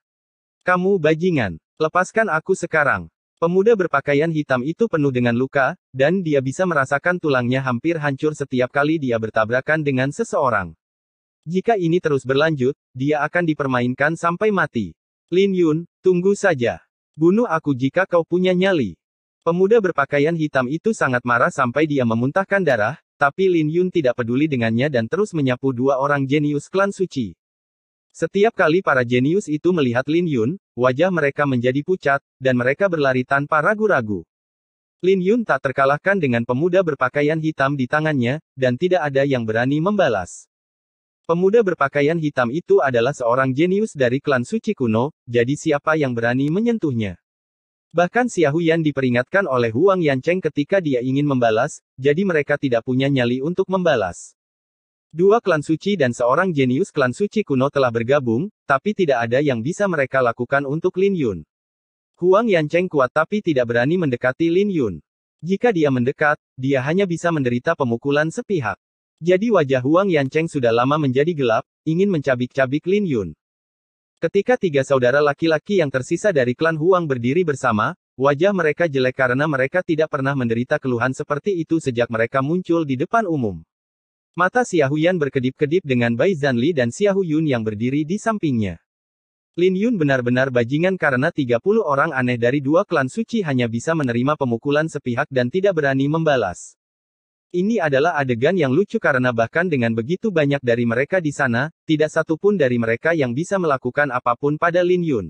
Kamu bajingan, lepaskan aku sekarang. Pemuda berpakaian hitam itu penuh dengan luka, dan dia bisa merasakan tulangnya hampir hancur setiap kali dia bertabrakan dengan seseorang. Jika ini terus berlanjut, dia akan dipermainkan sampai mati. Lin Yun, tunggu saja. Bunuh aku jika kau punya nyali. Pemuda berpakaian hitam itu sangat marah sampai dia memuntahkan darah, tapi Lin Yun tidak peduli dengannya dan terus menyapu dua orang jenius klan suci. Setiap kali para jenius itu melihat Lin Yun, wajah mereka menjadi pucat, dan mereka berlari tanpa ragu-ragu. Lin Yun tak terkalahkan dengan pemuda berpakaian hitam di tangannya, dan tidak ada yang berani membalas. Pemuda berpakaian hitam itu adalah seorang jenius dari klan suci kuno, jadi siapa yang berani menyentuhnya? Bahkan Xia Huyan diperingatkan oleh Huang Yancheng ketika dia ingin membalas, jadi mereka tidak punya nyali untuk membalas. Dua klan suci dan seorang jenius klan suci kuno telah bergabung, tapi tidak ada yang bisa mereka lakukan untuk Lin Yun. Huang Yancheng kuat tapi tidak berani mendekati Lin Yun. Jika dia mendekat, dia hanya bisa menderita pemukulan sepihak. Jadi wajah Huang Yancheng sudah lama menjadi gelap, ingin mencabik-cabik Lin Yun. Ketika tiga saudara laki-laki yang tersisa dari klan Huang berdiri bersama, wajah mereka jelek karena mereka tidak pernah menderita keluhan seperti itu sejak mereka muncul di depan umum. Mata Xia Huyan berkedip-kedip dengan Bai Zanli dan Xia Huyun yang berdiri di sampingnya. Lin Yun benar-benar bajingan karena 30 orang aneh dari dua klan suci hanya bisa menerima pemukulan sepihak dan tidak berani membalas. Ini adalah adegan yang lucu karena bahkan dengan begitu banyak dari mereka di sana, tidak satu pun dari mereka yang bisa melakukan apapun pada Lin Yun.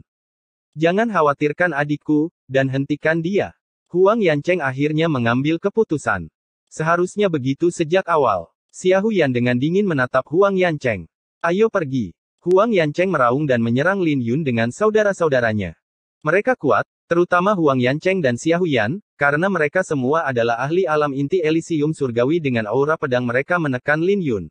Jangan khawatirkan adikku, dan hentikan dia. Huang Yancheng akhirnya mengambil keputusan. Seharusnya begitu sejak awal. Xia Huyan dengan dingin menatap Huang Yancheng. Ayo pergi. Huang Yancheng meraung dan menyerang Lin Yun dengan saudara-saudaranya. Mereka kuat, terutama Huang Yancheng dan Xia Huyan, karena mereka semua adalah ahli alam inti Elysium surgawi dengan aura pedang mereka menekan Lin Yun.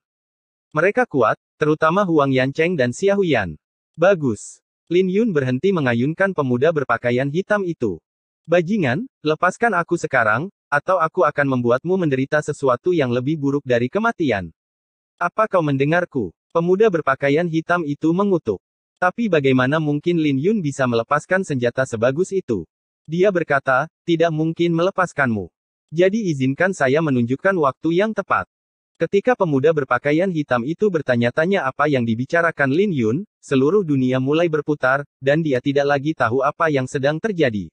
Mereka kuat, terutama Huang Yancheng dan Xia Huyan. Bagus. Lin Yun berhenti mengayunkan pemuda berpakaian hitam itu. Bajingan, lepaskan aku sekarang, atau aku akan membuatmu menderita sesuatu yang lebih buruk dari kematian. Apa kau mendengarku? Pemuda berpakaian hitam itu mengutuk. Tapi bagaimana mungkin Lin Yun bisa melepaskan senjata sebagus itu? Dia berkata, tidak mungkin melepaskanmu. Jadi izinkan saya menunjukkan waktu yang tepat. Ketika pemuda berpakaian hitam itu bertanya-tanya apa yang dibicarakan Lin Yun, seluruh dunia mulai berputar, dan dia tidak lagi tahu apa yang sedang terjadi.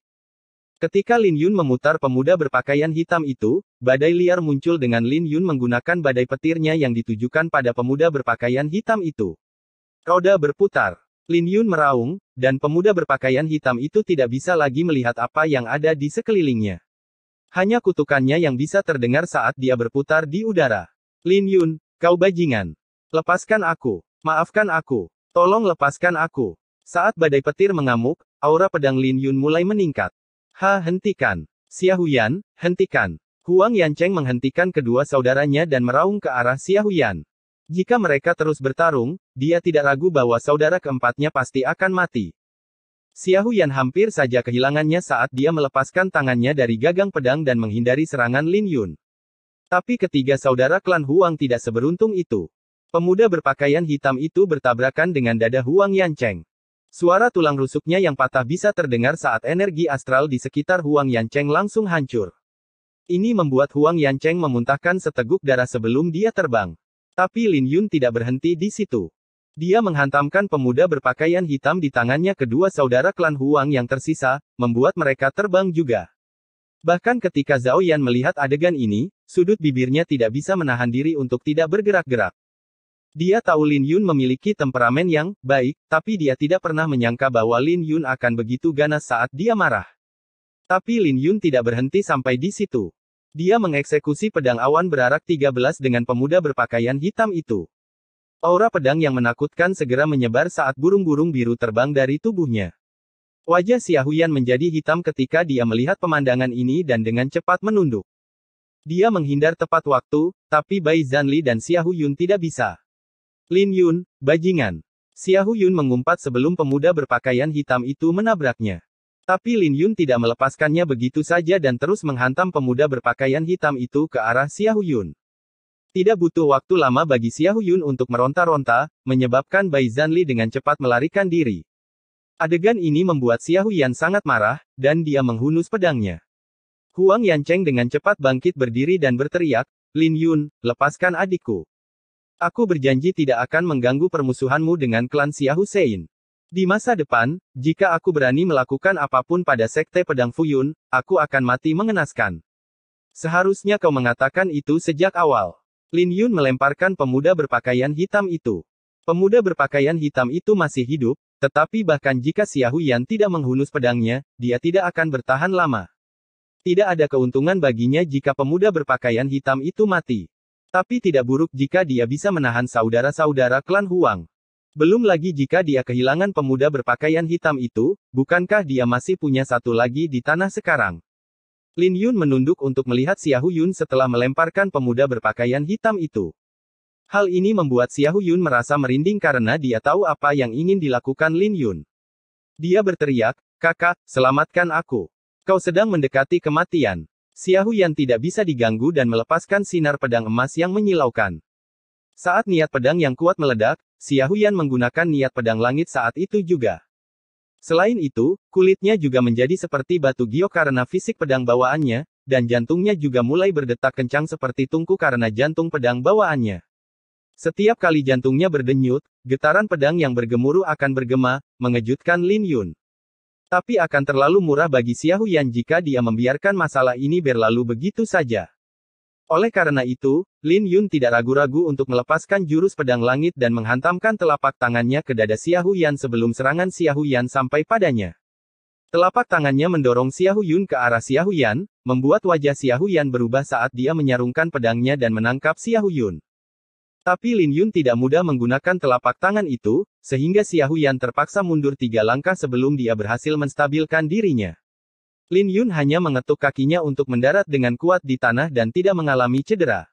Ketika Lin Yun memutar pemuda berpakaian hitam itu, badai liar muncul dengan Lin Yun menggunakan badai petirnya yang ditujukan pada pemuda berpakaian hitam itu. Roda berputar. Lin Yun meraung, dan pemuda berpakaian hitam itu tidak bisa lagi melihat apa yang ada di sekelilingnya. Hanya kutukannya yang bisa terdengar saat dia berputar di udara. Lin Yun, kau bajingan. Lepaskan aku. Maafkan aku. Tolong lepaskan aku. Saat badai petir mengamuk, aura pedang Lin Yun mulai meningkat. Hentikan. Xia Huyan, hentikan. Huang Yancheng menghentikan kedua saudaranya dan meraung ke arah Xia Huyan. Jika mereka terus bertarung, dia tidak ragu bahwa saudara keempatnya pasti akan mati. Xia Huyan hampir saja kehilangannya saat dia melepaskan tangannya dari gagang pedang dan menghindari serangan Lin Yun. Tapi ketiga saudara klan Huang tidak seberuntung itu. Pemuda berpakaian hitam itu bertabrakan dengan dada Huang Yancheng. Suara tulang rusuknya yang patah bisa terdengar saat energi astral di sekitar Huang Yancheng langsung hancur. Ini membuat Huang Yancheng memuntahkan seteguk darah sebelum dia terbang. Tapi Lin Yun tidak berhenti di situ. Dia menghantamkan pemuda berpakaian hitam di tangannya kedua saudara klan Huang yang tersisa, membuat mereka terbang juga. Bahkan ketika Zhao Yan melihat adegan ini, sudut bibirnya tidak bisa menahan diri untuk tidak bergerak-gerak. Dia tahu Lin Yun memiliki temperamen yang baik, tapi dia tidak pernah menyangka bahwa Lin Yun akan begitu ganas saat dia marah. Tapi Lin Yun tidak berhenti sampai di situ. Dia mengeksekusi pedang awan berarak 13 dengan pemuda berpakaian hitam itu. Aura pedang yang menakutkan segera menyebar saat burung-burung biru terbang dari tubuhnya. Wajah Xia Huyan menjadi hitam ketika dia melihat pemandangan ini dan dengan cepat menunduk. Dia menghindar tepat waktu, tapi Bai Zanli dan Xia Huyun tidak bisa. Lin Yun, bajingan. Xia Huyun mengumpat sebelum pemuda berpakaian hitam itu menabraknya. Tapi Lin Yun tidak melepaskannya begitu saja dan terus menghantam pemuda berpakaian hitam itu ke arah Xia Huyun. Tidak butuh waktu lama bagi Xia Huyun untuk meronta-ronta, menyebabkan Bai Zanli dengan cepat melarikan diri. Adegan ini membuat Xia Huyan sangat marah, dan dia menghunus pedangnya. Huang Yancheng dengan cepat bangkit berdiri dan berteriak, "Lin Yun, lepaskan adikku. Aku berjanji tidak akan mengganggu permusuhanmu dengan klan Xia Hussein. Di masa depan, jika aku berani melakukan apapun pada sekte pedang Fuyun, aku akan mati mengenaskan. Seharusnya kau mengatakan itu sejak awal." Lin Yun melemparkan pemuda berpakaian hitam itu. Pemuda berpakaian hitam itu masih hidup, tetapi bahkan jika Xia Huyan tidak menghunus pedangnya, dia tidak akan bertahan lama. Tidak ada keuntungan baginya jika pemuda berpakaian hitam itu mati. Tapi tidak buruk jika dia bisa menahan saudara-saudara klan Huang. Belum lagi jika dia kehilangan pemuda berpakaian hitam itu, bukankah dia masih punya satu lagi di tanah sekarang? Lin Yun menunduk untuk melihat Xia Huyun setelah melemparkan pemuda berpakaian hitam itu. Hal ini membuat Xia Huyun merasa merinding karena dia tahu apa yang ingin dilakukan Lin Yun. Dia berteriak, "Kakak, selamatkan aku. Kau sedang mendekati kematian." Xia Huyan tidak bisa diganggu dan melepaskan sinar pedang emas yang menyilaukan. Saat niat pedang yang kuat meledak, Xia Huyan menggunakan niat pedang langit saat itu juga. Selain itu, kulitnya juga menjadi seperti batu giok karena fisik pedang bawaannya, dan jantungnya juga mulai berdetak kencang seperti tungku karena jantung pedang bawaannya. Setiap kali jantungnya berdenyut, getaran pedang yang bergemuruh akan bergema, mengejutkan Lin Yun. Tapi akan terlalu murah bagi Xia Huyan jika dia membiarkan masalah ini berlalu begitu saja. Oleh karena itu, Lin Yun tidak ragu-ragu untuk melepaskan jurus pedang langit dan menghantamkan telapak tangannya ke dada Xia Huyan sebelum serangan Xia Huyan sampai padanya. Telapak tangannya mendorong Xia Huyun ke arah Xia Huyan, membuat wajah Xia Huyan berubah saat dia menyarungkan pedangnya dan menangkap Xia Huyun. Tapi Lin Yun tidak mudah menggunakan telapak tangan itu, sehingga Xia Huyan terpaksa mundur 3 langkah sebelum dia berhasil menstabilkan dirinya. Lin Yun hanya mengetuk kakinya untuk mendarat dengan kuat di tanah dan tidak mengalami cedera.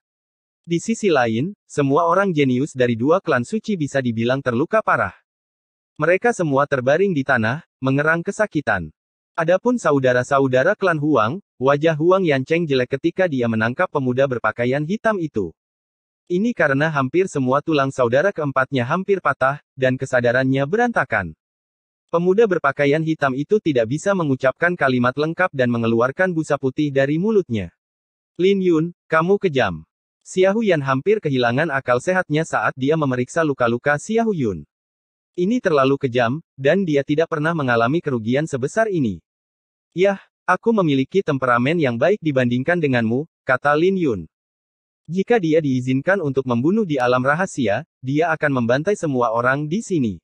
Di sisi lain, semua orang jenius dari 2 klan suci bisa dibilang terluka parah. Mereka semua terbaring di tanah, mengerang kesakitan. Adapun saudara-saudara klan Huang, wajah Huang Yancheng jelek ketika dia menangkap pemuda berpakaian hitam itu. Ini karena hampir semua tulang saudara keempatnya hampir patah, dan kesadarannya berantakan. Pemuda berpakaian hitam itu tidak bisa mengucapkan kalimat lengkap dan mengeluarkan busa putih dari mulutnya. "Lin Yun, kamu kejam." Xia Huyan hampir kehilangan akal sehatnya saat dia memeriksa luka-luka Xia Huyun. Ini terlalu kejam, dan dia tidak pernah mengalami kerugian sebesar ini. "Yah, aku memiliki temperamen yang baik dibandingkan denganmu," kata Lin Yun. "Jika dia diizinkan untuk membunuh di alam rahasia, dia akan membantai semua orang di sini."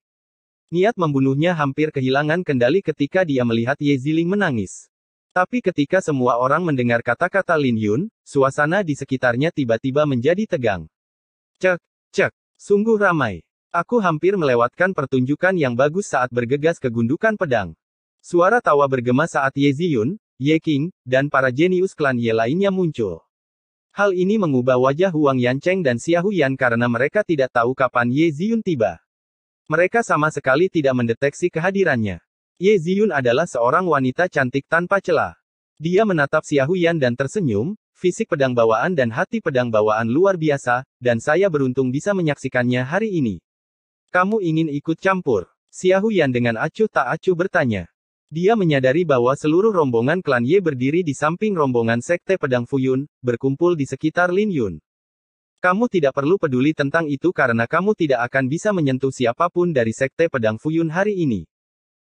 Niat membunuhnya hampir kehilangan kendali ketika dia melihat Ye Ziling menangis. Tapi ketika semua orang mendengar kata-kata Lin Yun, suasana di sekitarnya tiba-tiba menjadi tegang. "Cek, cek, sungguh ramai. Aku hampir melewatkan pertunjukan yang bagus saat bergegas ke gundukan pedang." Suara tawa bergema saat Ye Ziyun, Ye King, dan para jenius klan Ye lainnya muncul. Hal ini mengubah wajah Huang Yancheng dan Xia Huyan karena mereka tidak tahu kapan Ye Ziyun tiba. Mereka sama sekali tidak mendeteksi kehadirannya. Ye Ziyun adalah seorang wanita cantik tanpa celah. Dia menatap Xia Huyan dan tersenyum, fisik pedang bawaan dan hati pedang bawaan luar biasa, dan saya beruntung bisa menyaksikannya hari ini. "Kamu ingin ikut campur?" Xia Huyan dengan acuh tak acuh bertanya. Dia menyadari bahwa seluruh rombongan klan Ye berdiri di samping rombongan Sekte Pedang Fuyun, berkumpul di sekitar Lin Yun. Kamu tidak perlu peduli tentang itu karena kamu tidak akan bisa menyentuh siapapun dari Sekte Pedang Fuyun hari ini.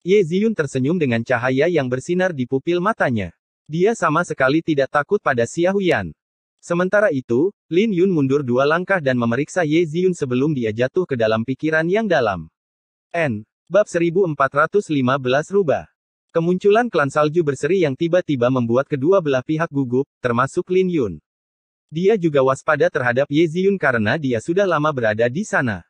Ye Ziyun tersenyum dengan cahaya yang bersinar di pupil matanya. Dia sama sekali tidak takut pada Xia Huyan. Sementara itu, Lin Yun mundur 2 langkah dan memeriksa Ye Ziyun sebelum dia jatuh ke dalam pikiran yang dalam. Bab 1415 Rubah. Kemunculan klan salju berseri yang tiba-tiba membuat kedua belah pihak gugup, termasuk Lin Yun. Dia juga waspada terhadap Ye Ziyun karena dia sudah lama berada di sana.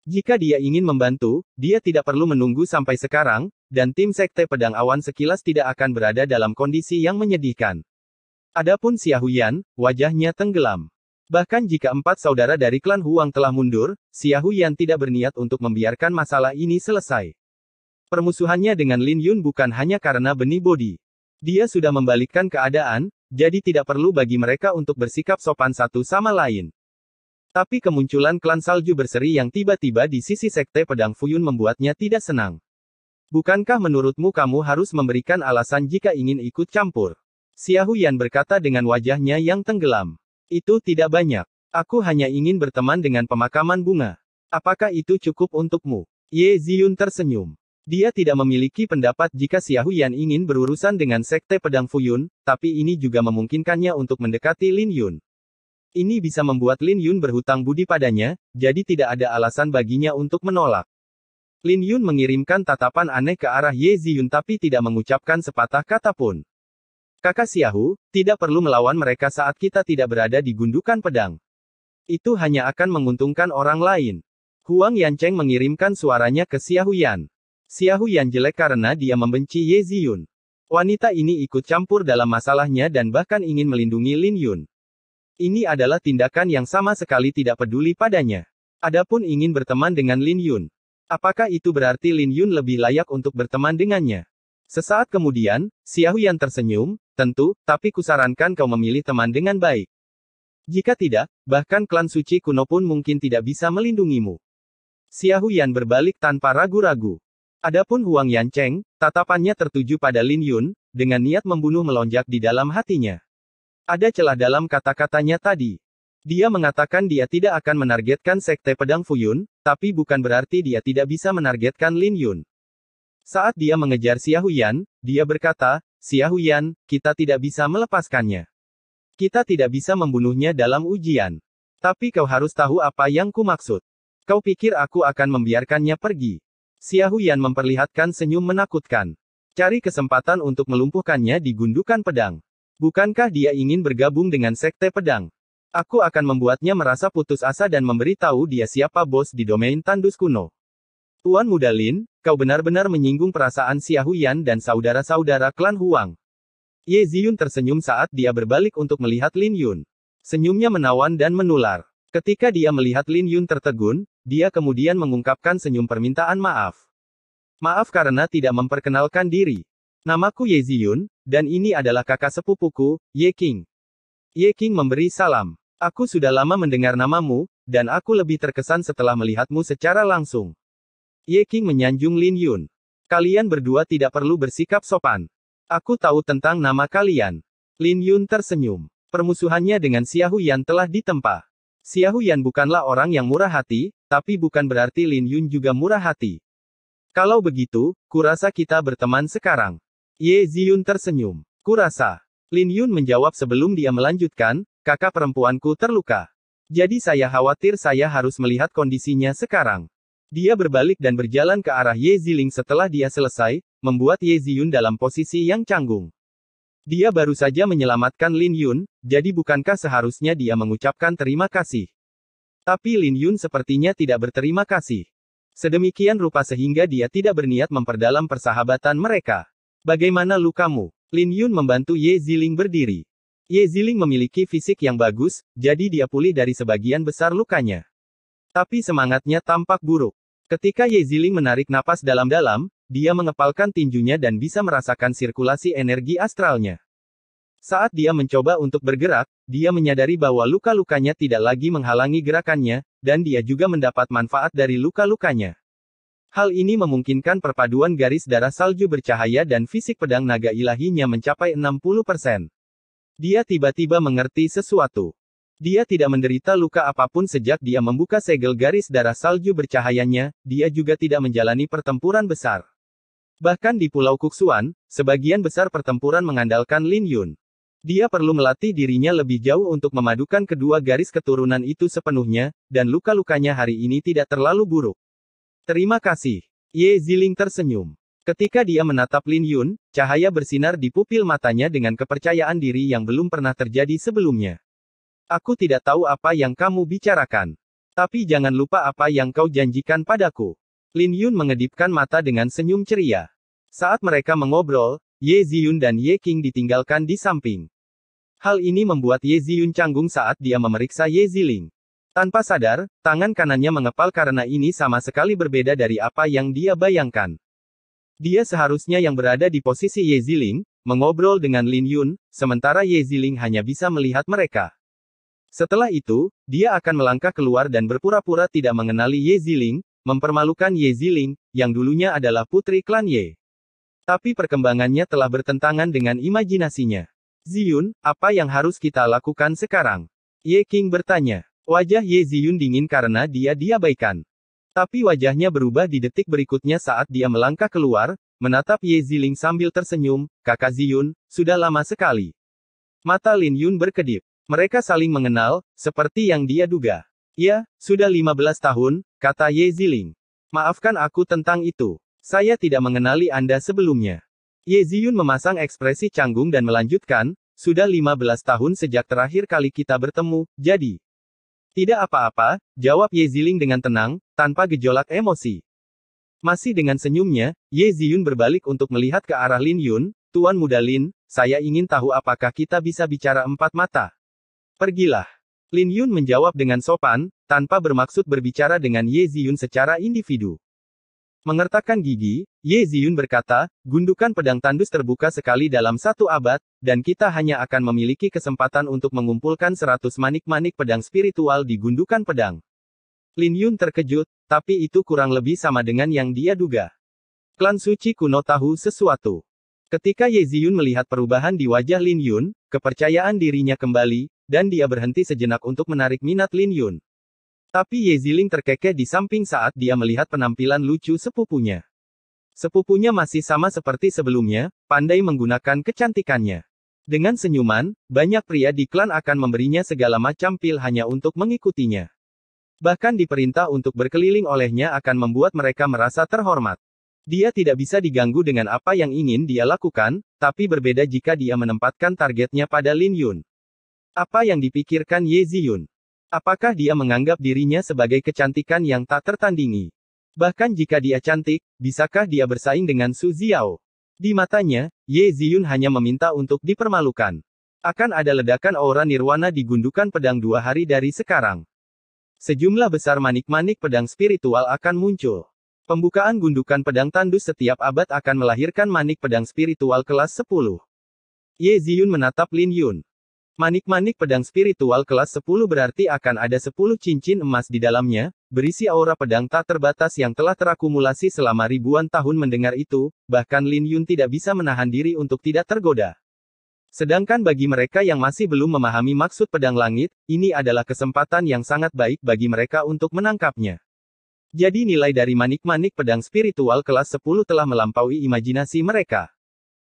Jika dia ingin membantu, dia tidak perlu menunggu sampai sekarang, dan tim Sekte Pedang Awan sekilas tidak akan berada dalam kondisi yang menyedihkan. Adapun Xia Huyan, wajahnya tenggelam. Bahkan jika 4 saudara dari klan Huang telah mundur, Xia Huyan tidak berniat untuk membiarkan masalah ini selesai. Permusuhannya dengan Lin Yun bukan hanya karena benih bodi. Dia sudah membalikkan keadaan, jadi tidak perlu bagi mereka untuk bersikap sopan satu sama lain. Tapi kemunculan klan salju berseri yang tiba-tiba di sisi Sekte Pedang Fuyun membuatnya tidak senang. Bukankah menurutmu kamu harus memberikan alasan jika ingin ikut campur? Xia Huyan berkata dengan wajahnya yang tenggelam. Itu tidak banyak. Aku hanya ingin berteman dengan pemakaman bunga. Apakah itu cukup untukmu? Ye Ziyun tersenyum. Dia tidak memiliki pendapat jika Xia Huyan ingin berurusan dengan Sekte Pedang Fuyun, tapi ini juga memungkinkannya untuk mendekati Lin Yun. Ini bisa membuat Lin Yun berhutang budi padanya, jadi tidak ada alasan baginya untuk menolak. Lin Yun mengirimkan tatapan aneh ke arah Ye Ziyun tapi tidak mengucapkan sepatah kata pun. Kakak Xiahu, tidak perlu melawan mereka saat kita tidak berada di gundukan pedang. Itu hanya akan menguntungkan orang lain. Huang Yancheng mengirimkan suaranya ke Xia Huyan. Xia Huyan jelek karena dia membenci Ye Ziyun. Wanita ini ikut campur dalam masalahnya dan bahkan ingin melindungi Lin Yun. Ini adalah tindakan yang sama sekali tidak peduli padanya. Adapun ingin berteman dengan Lin Yun. Apakah itu berarti Lin Yun lebih layak untuk berteman dengannya? Sesaat kemudian, Xia Huyan tersenyum, tentu, tapi kusarankan kau memilih teman dengan baik. Jika tidak, bahkan klan suci kuno pun mungkin tidak bisa melindungimu. Xia Huyan berbalik tanpa ragu-ragu. Adapun Huang Yancheng, tatapannya tertuju pada Lin Yun, dengan niat membunuh melonjak di dalam hatinya. Ada celah dalam kata-katanya tadi. Dia mengatakan dia tidak akan menargetkan Sekte Pedang Fuyun, tapi bukan berarti dia tidak bisa menargetkan Lin Yun. Saat dia mengejar Xia Huyan, dia berkata, Xia Huyan, kita tidak bisa melepaskannya. Kita tidak bisa membunuhnya dalam ujian. Tapi kau harus tahu apa yang kumaksud. Kau pikir aku akan membiarkannya pergi? Xia Huyan memperlihatkan senyum menakutkan. Cari kesempatan untuk melumpuhkannya di gundukan pedang. Bukankah dia ingin bergabung dengan Sekte Pedang? Aku akan membuatnya merasa putus asa dan memberitahu dia siapa bos di domain tandus kuno. Tuan Muda Lin, kau benar-benar menyinggung perasaan Xia Huyan dan saudara-saudara klan Huang. Ye Ziyun tersenyum saat dia berbalik untuk melihat Lin Yun. Senyumnya menawan dan menular. Ketika dia melihat Lin Yun tertegun, dia kemudian mengungkapkan senyum permintaan maaf. Maaf karena tidak memperkenalkan diri. Namaku Ye Ziyun, dan ini adalah kakak sepupuku, Ye King. Ye King memberi salam. Aku sudah lama mendengar namamu, dan aku lebih terkesan setelah melihatmu secara langsung. Ye King menyanjung Lin Yun. Kalian berdua tidak perlu bersikap sopan. Aku tahu tentang nama kalian. Lin Yun tersenyum. Permusuhannya dengan Xia Huyan telah ditempa. Xia Huyan bukanlah orang yang murah hati, tapi bukan berarti Lin Yun juga murah hati. Kalau begitu, kurasa kita berteman sekarang. Ye Ziyun tersenyum. Kurasa. Lin Yun menjawab sebelum dia melanjutkan, kakak perempuanku terluka. Jadi saya khawatir saya harus melihat kondisinya sekarang. Dia berbalik dan berjalan ke arah Ye Ziling setelah dia selesai, membuat Ye Ziyun dalam posisi yang canggung. Dia baru saja menyelamatkan Lin Yun, jadi bukankah seharusnya dia mengucapkan terima kasih? Tapi Lin Yun sepertinya tidak berterima kasih. Sedemikian rupa sehingga dia tidak berniat memperdalam persahabatan mereka. Bagaimana lukamu? Lin Yun membantu Ye Ziling berdiri. Ye Ziling memiliki fisik yang bagus, jadi dia pulih dari sebagian besar lukanya. Tapi semangatnya tampak buruk. Ketika Ye Ziling menarik napas dalam-dalam, dia mengepalkan tinjunya dan bisa merasakan sirkulasi energi astralnya. Saat dia mencoba untuk bergerak, dia menyadari bahwa luka-lukanya tidak lagi menghalangi gerakannya, dan dia juga mendapat manfaat dari luka-lukanya. Hal ini memungkinkan perpaduan garis darah salju bercahaya dan fisik pedang naga ilahinya mencapai 60%. Dia tiba-tiba mengerti sesuatu. Dia tidak menderita luka apapun sejak dia membuka segel garis darah salju bercahayanya, dia juga tidak menjalani pertempuran besar. Bahkan di Pulau Kuksuan, sebagian besar pertempuran mengandalkan Lin Yun. Dia perlu melatih dirinya lebih jauh untuk memadukan kedua garis keturunan itu sepenuhnya, dan luka-lukanya hari ini tidak terlalu buruk. Terima kasih. Ye Ziling tersenyum. Ketika dia menatap Lin Yun, cahaya bersinar di pupil matanya dengan kepercayaan diri yang belum pernah terjadi sebelumnya. Aku tidak tahu apa yang kamu bicarakan. Tapi jangan lupa apa yang kau janjikan padaku. Lin Yun mengedipkan mata dengan senyum ceria. Saat mereka mengobrol, Ye Ziyun dan Ye Qing ditinggalkan di samping. Hal ini membuat Ye Ziyun canggung saat dia memeriksa Ye Ziling. Tanpa sadar, tangan kanannya mengepal karena ini sama sekali berbeda dari apa yang dia bayangkan. Dia seharusnya yang berada di posisi Ye Ziling, mengobrol dengan Lin Yun, sementara Ye Ziling hanya bisa melihat mereka. Setelah itu, dia akan melangkah keluar dan berpura-pura tidak mengenali Ye Ziling, mempermalukan Ye Ziling, yang dulunya adalah putri klan Ye. Tapi perkembangannya telah bertentangan dengan imajinasinya. Ziyun, apa yang harus kita lakukan sekarang? Ye Qing bertanya. Wajah Ye Ziyun dingin karena dia diabaikan. Tapi wajahnya berubah di detik berikutnya saat dia melangkah keluar, menatap Ye Ziling sambil tersenyum, Kakak Ziyun, sudah lama sekali. Mata Lin Yun berkedip. Mereka saling mengenal, seperti yang dia duga. Ya, sudah 15 tahun, kata Ye Ziling. Maafkan aku tentang itu. Saya tidak mengenali Anda sebelumnya. Ye Ziyun memasang ekspresi canggung dan melanjutkan, sudah 15 tahun sejak terakhir kali kita bertemu, jadi. Tidak apa-apa, jawab Ye Ziling dengan tenang, tanpa gejolak emosi. Masih dengan senyumnya, Ye Ziyun berbalik untuk melihat ke arah Lin Yun, Tuan Muda Lin, saya ingin tahu apakah kita bisa bicara empat mata. Pergilah. Lin Yun menjawab dengan sopan, tanpa bermaksud berbicara dengan Ye Ziyun secara individu. Mengertakkan gigi, Ye Ziyun berkata, gundukan pedang tandus terbuka sekali dalam 1 abad, dan kita hanya akan memiliki kesempatan untuk mengumpulkan 100 manik-manik pedang spiritual di gundukan pedang. Lin Yun terkejut, tapi itu kurang lebih sama dengan yang dia duga. Klan suci kuno tahu sesuatu. Ketika Ye Ziyun melihat perubahan di wajah Lin Yun, kepercayaan dirinya kembali, dan dia berhenti sejenak untuk menarik minat Lin Yun. Tapi Ye Ziling terkekeh di samping saat dia melihat penampilan lucu sepupunya. Sepupunya masih sama seperti sebelumnya, pandai menggunakan kecantikannya. Dengan senyuman, banyak pria di klan akan memberinya segala macam pil hanya untuk mengikutinya. Bahkan diperintah untuk berkeliling olehnya akan membuat mereka merasa terhormat. Dia tidak bisa diganggu dengan apa yang ingin dia lakukan, tapi berbeda jika dia menempatkan targetnya pada Lin Yun. Apa yang dipikirkan Ye Ziyun? Apakah dia menganggap dirinya sebagai kecantikan yang tak tertandingi? Bahkan jika dia cantik, bisakah dia bersaing dengan Su Ziao? Di matanya, Ye Ziyun hanya meminta untuk dipermalukan. Akan ada ledakan aura nirwana di gundukan pedang 2 hari dari sekarang. Sejumlah besar manik-manik pedang spiritual akan muncul. Pembukaan gundukan pedang tandus setiap abad akan melahirkan manik pedang spiritual kelas 10. Ye Ziyun menatap Lin Yun. Manik-manik pedang spiritual kelas 10 berarti akan ada 10 cincin emas di dalamnya, berisi aura pedang tak terbatas yang telah terakumulasi selama ribuan tahun. Mendengar itu, bahkan Lin Yun tidak bisa menahan diri untuk tidak tergoda. Sedangkan bagi mereka yang masih belum memahami maksud pedang langit, ini adalah kesempatan yang sangat baik bagi mereka untuk menangkapnya. Jadi nilai dari manik-manik pedang spiritual kelas 10 telah melampaui imajinasi mereka.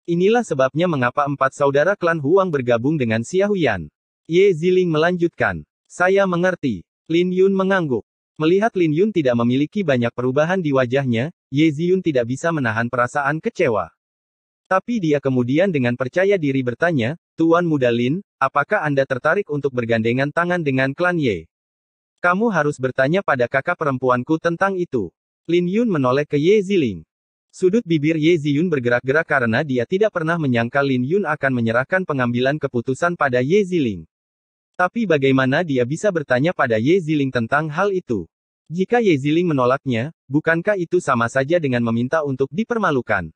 Inilah sebabnya mengapa 4 saudara klan Huang bergabung dengan Xia Huyan. Ye Ziling melanjutkan. Saya mengerti. Lin Yun mengangguk. Melihat Lin Yun tidak memiliki banyak perubahan di wajahnya, Ye Ziyun tidak bisa menahan perasaan kecewa. Tapi dia kemudian dengan percaya diri bertanya, Tuan Muda Lin, apakah Anda tertarik untuk bergandengan tangan dengan klan Ye? Kamu harus bertanya pada kakak perempuanku tentang itu. Lin Yun menoleh ke Ye Ziling. Sudut bibir Ye Ziyun bergerak-gerak karena dia tidak pernah menyangka Lin Yun akan menyerahkan pengambilan keputusan pada Ye Ziling. Tapi bagaimana dia bisa bertanya pada Ye Ziling tentang hal itu? Jika Ye Ziling menolaknya, bukankah itu sama saja dengan meminta untuk dipermalukan?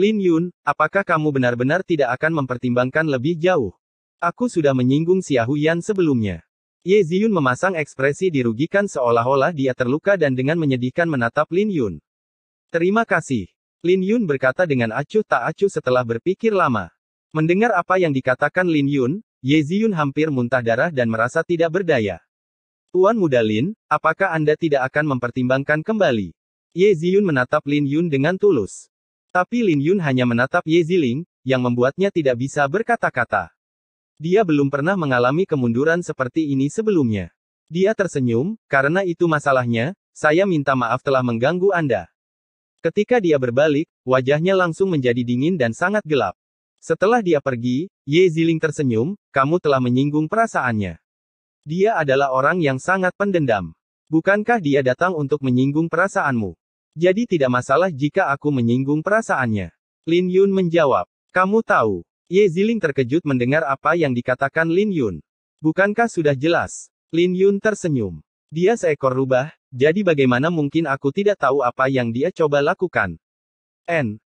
Lin Yun, apakah kamu benar-benar tidak akan mempertimbangkan lebih jauh? Aku sudah menyinggung Xia Huyan sebelumnya. Ye Ziyun memasang ekspresi dirugikan seolah-olah dia terluka dan dengan menyedihkan menatap Lin Yun. Terima kasih. Lin Yun berkata dengan acuh tak acuh setelah berpikir lama. Mendengar apa yang dikatakan Lin Yun, Ye Ziyun hampir muntah darah dan merasa tidak berdaya. Tuan Muda Lin, apakah Anda tidak akan mempertimbangkan kembali? Ye Ziyun menatap Lin Yun dengan tulus. Tapi Lin Yun hanya menatap Ye Ziling, yang membuatnya tidak bisa berkata-kata. Dia belum pernah mengalami kemunduran seperti ini sebelumnya. Dia tersenyum, karena itu masalahnya, saya minta maaf telah mengganggu Anda. Ketika dia berbalik, wajahnya langsung menjadi dingin dan sangat gelap. Setelah dia pergi, Ye Ziling tersenyum, kamu telah menyinggung perasaannya. Dia adalah orang yang sangat pendendam. Bukankah dia datang untuk menyinggung perasaanmu? Jadi tidak masalah jika aku menyinggung perasaannya. Lin Yun menjawab. Kamu tahu. Ye Ziling terkejut mendengar apa yang dikatakan Lin Yun. Bukankah sudah jelas? Lin Yun tersenyum. Dia seekor rubah, jadi bagaimana mungkin aku tidak tahu apa yang dia coba lakukan?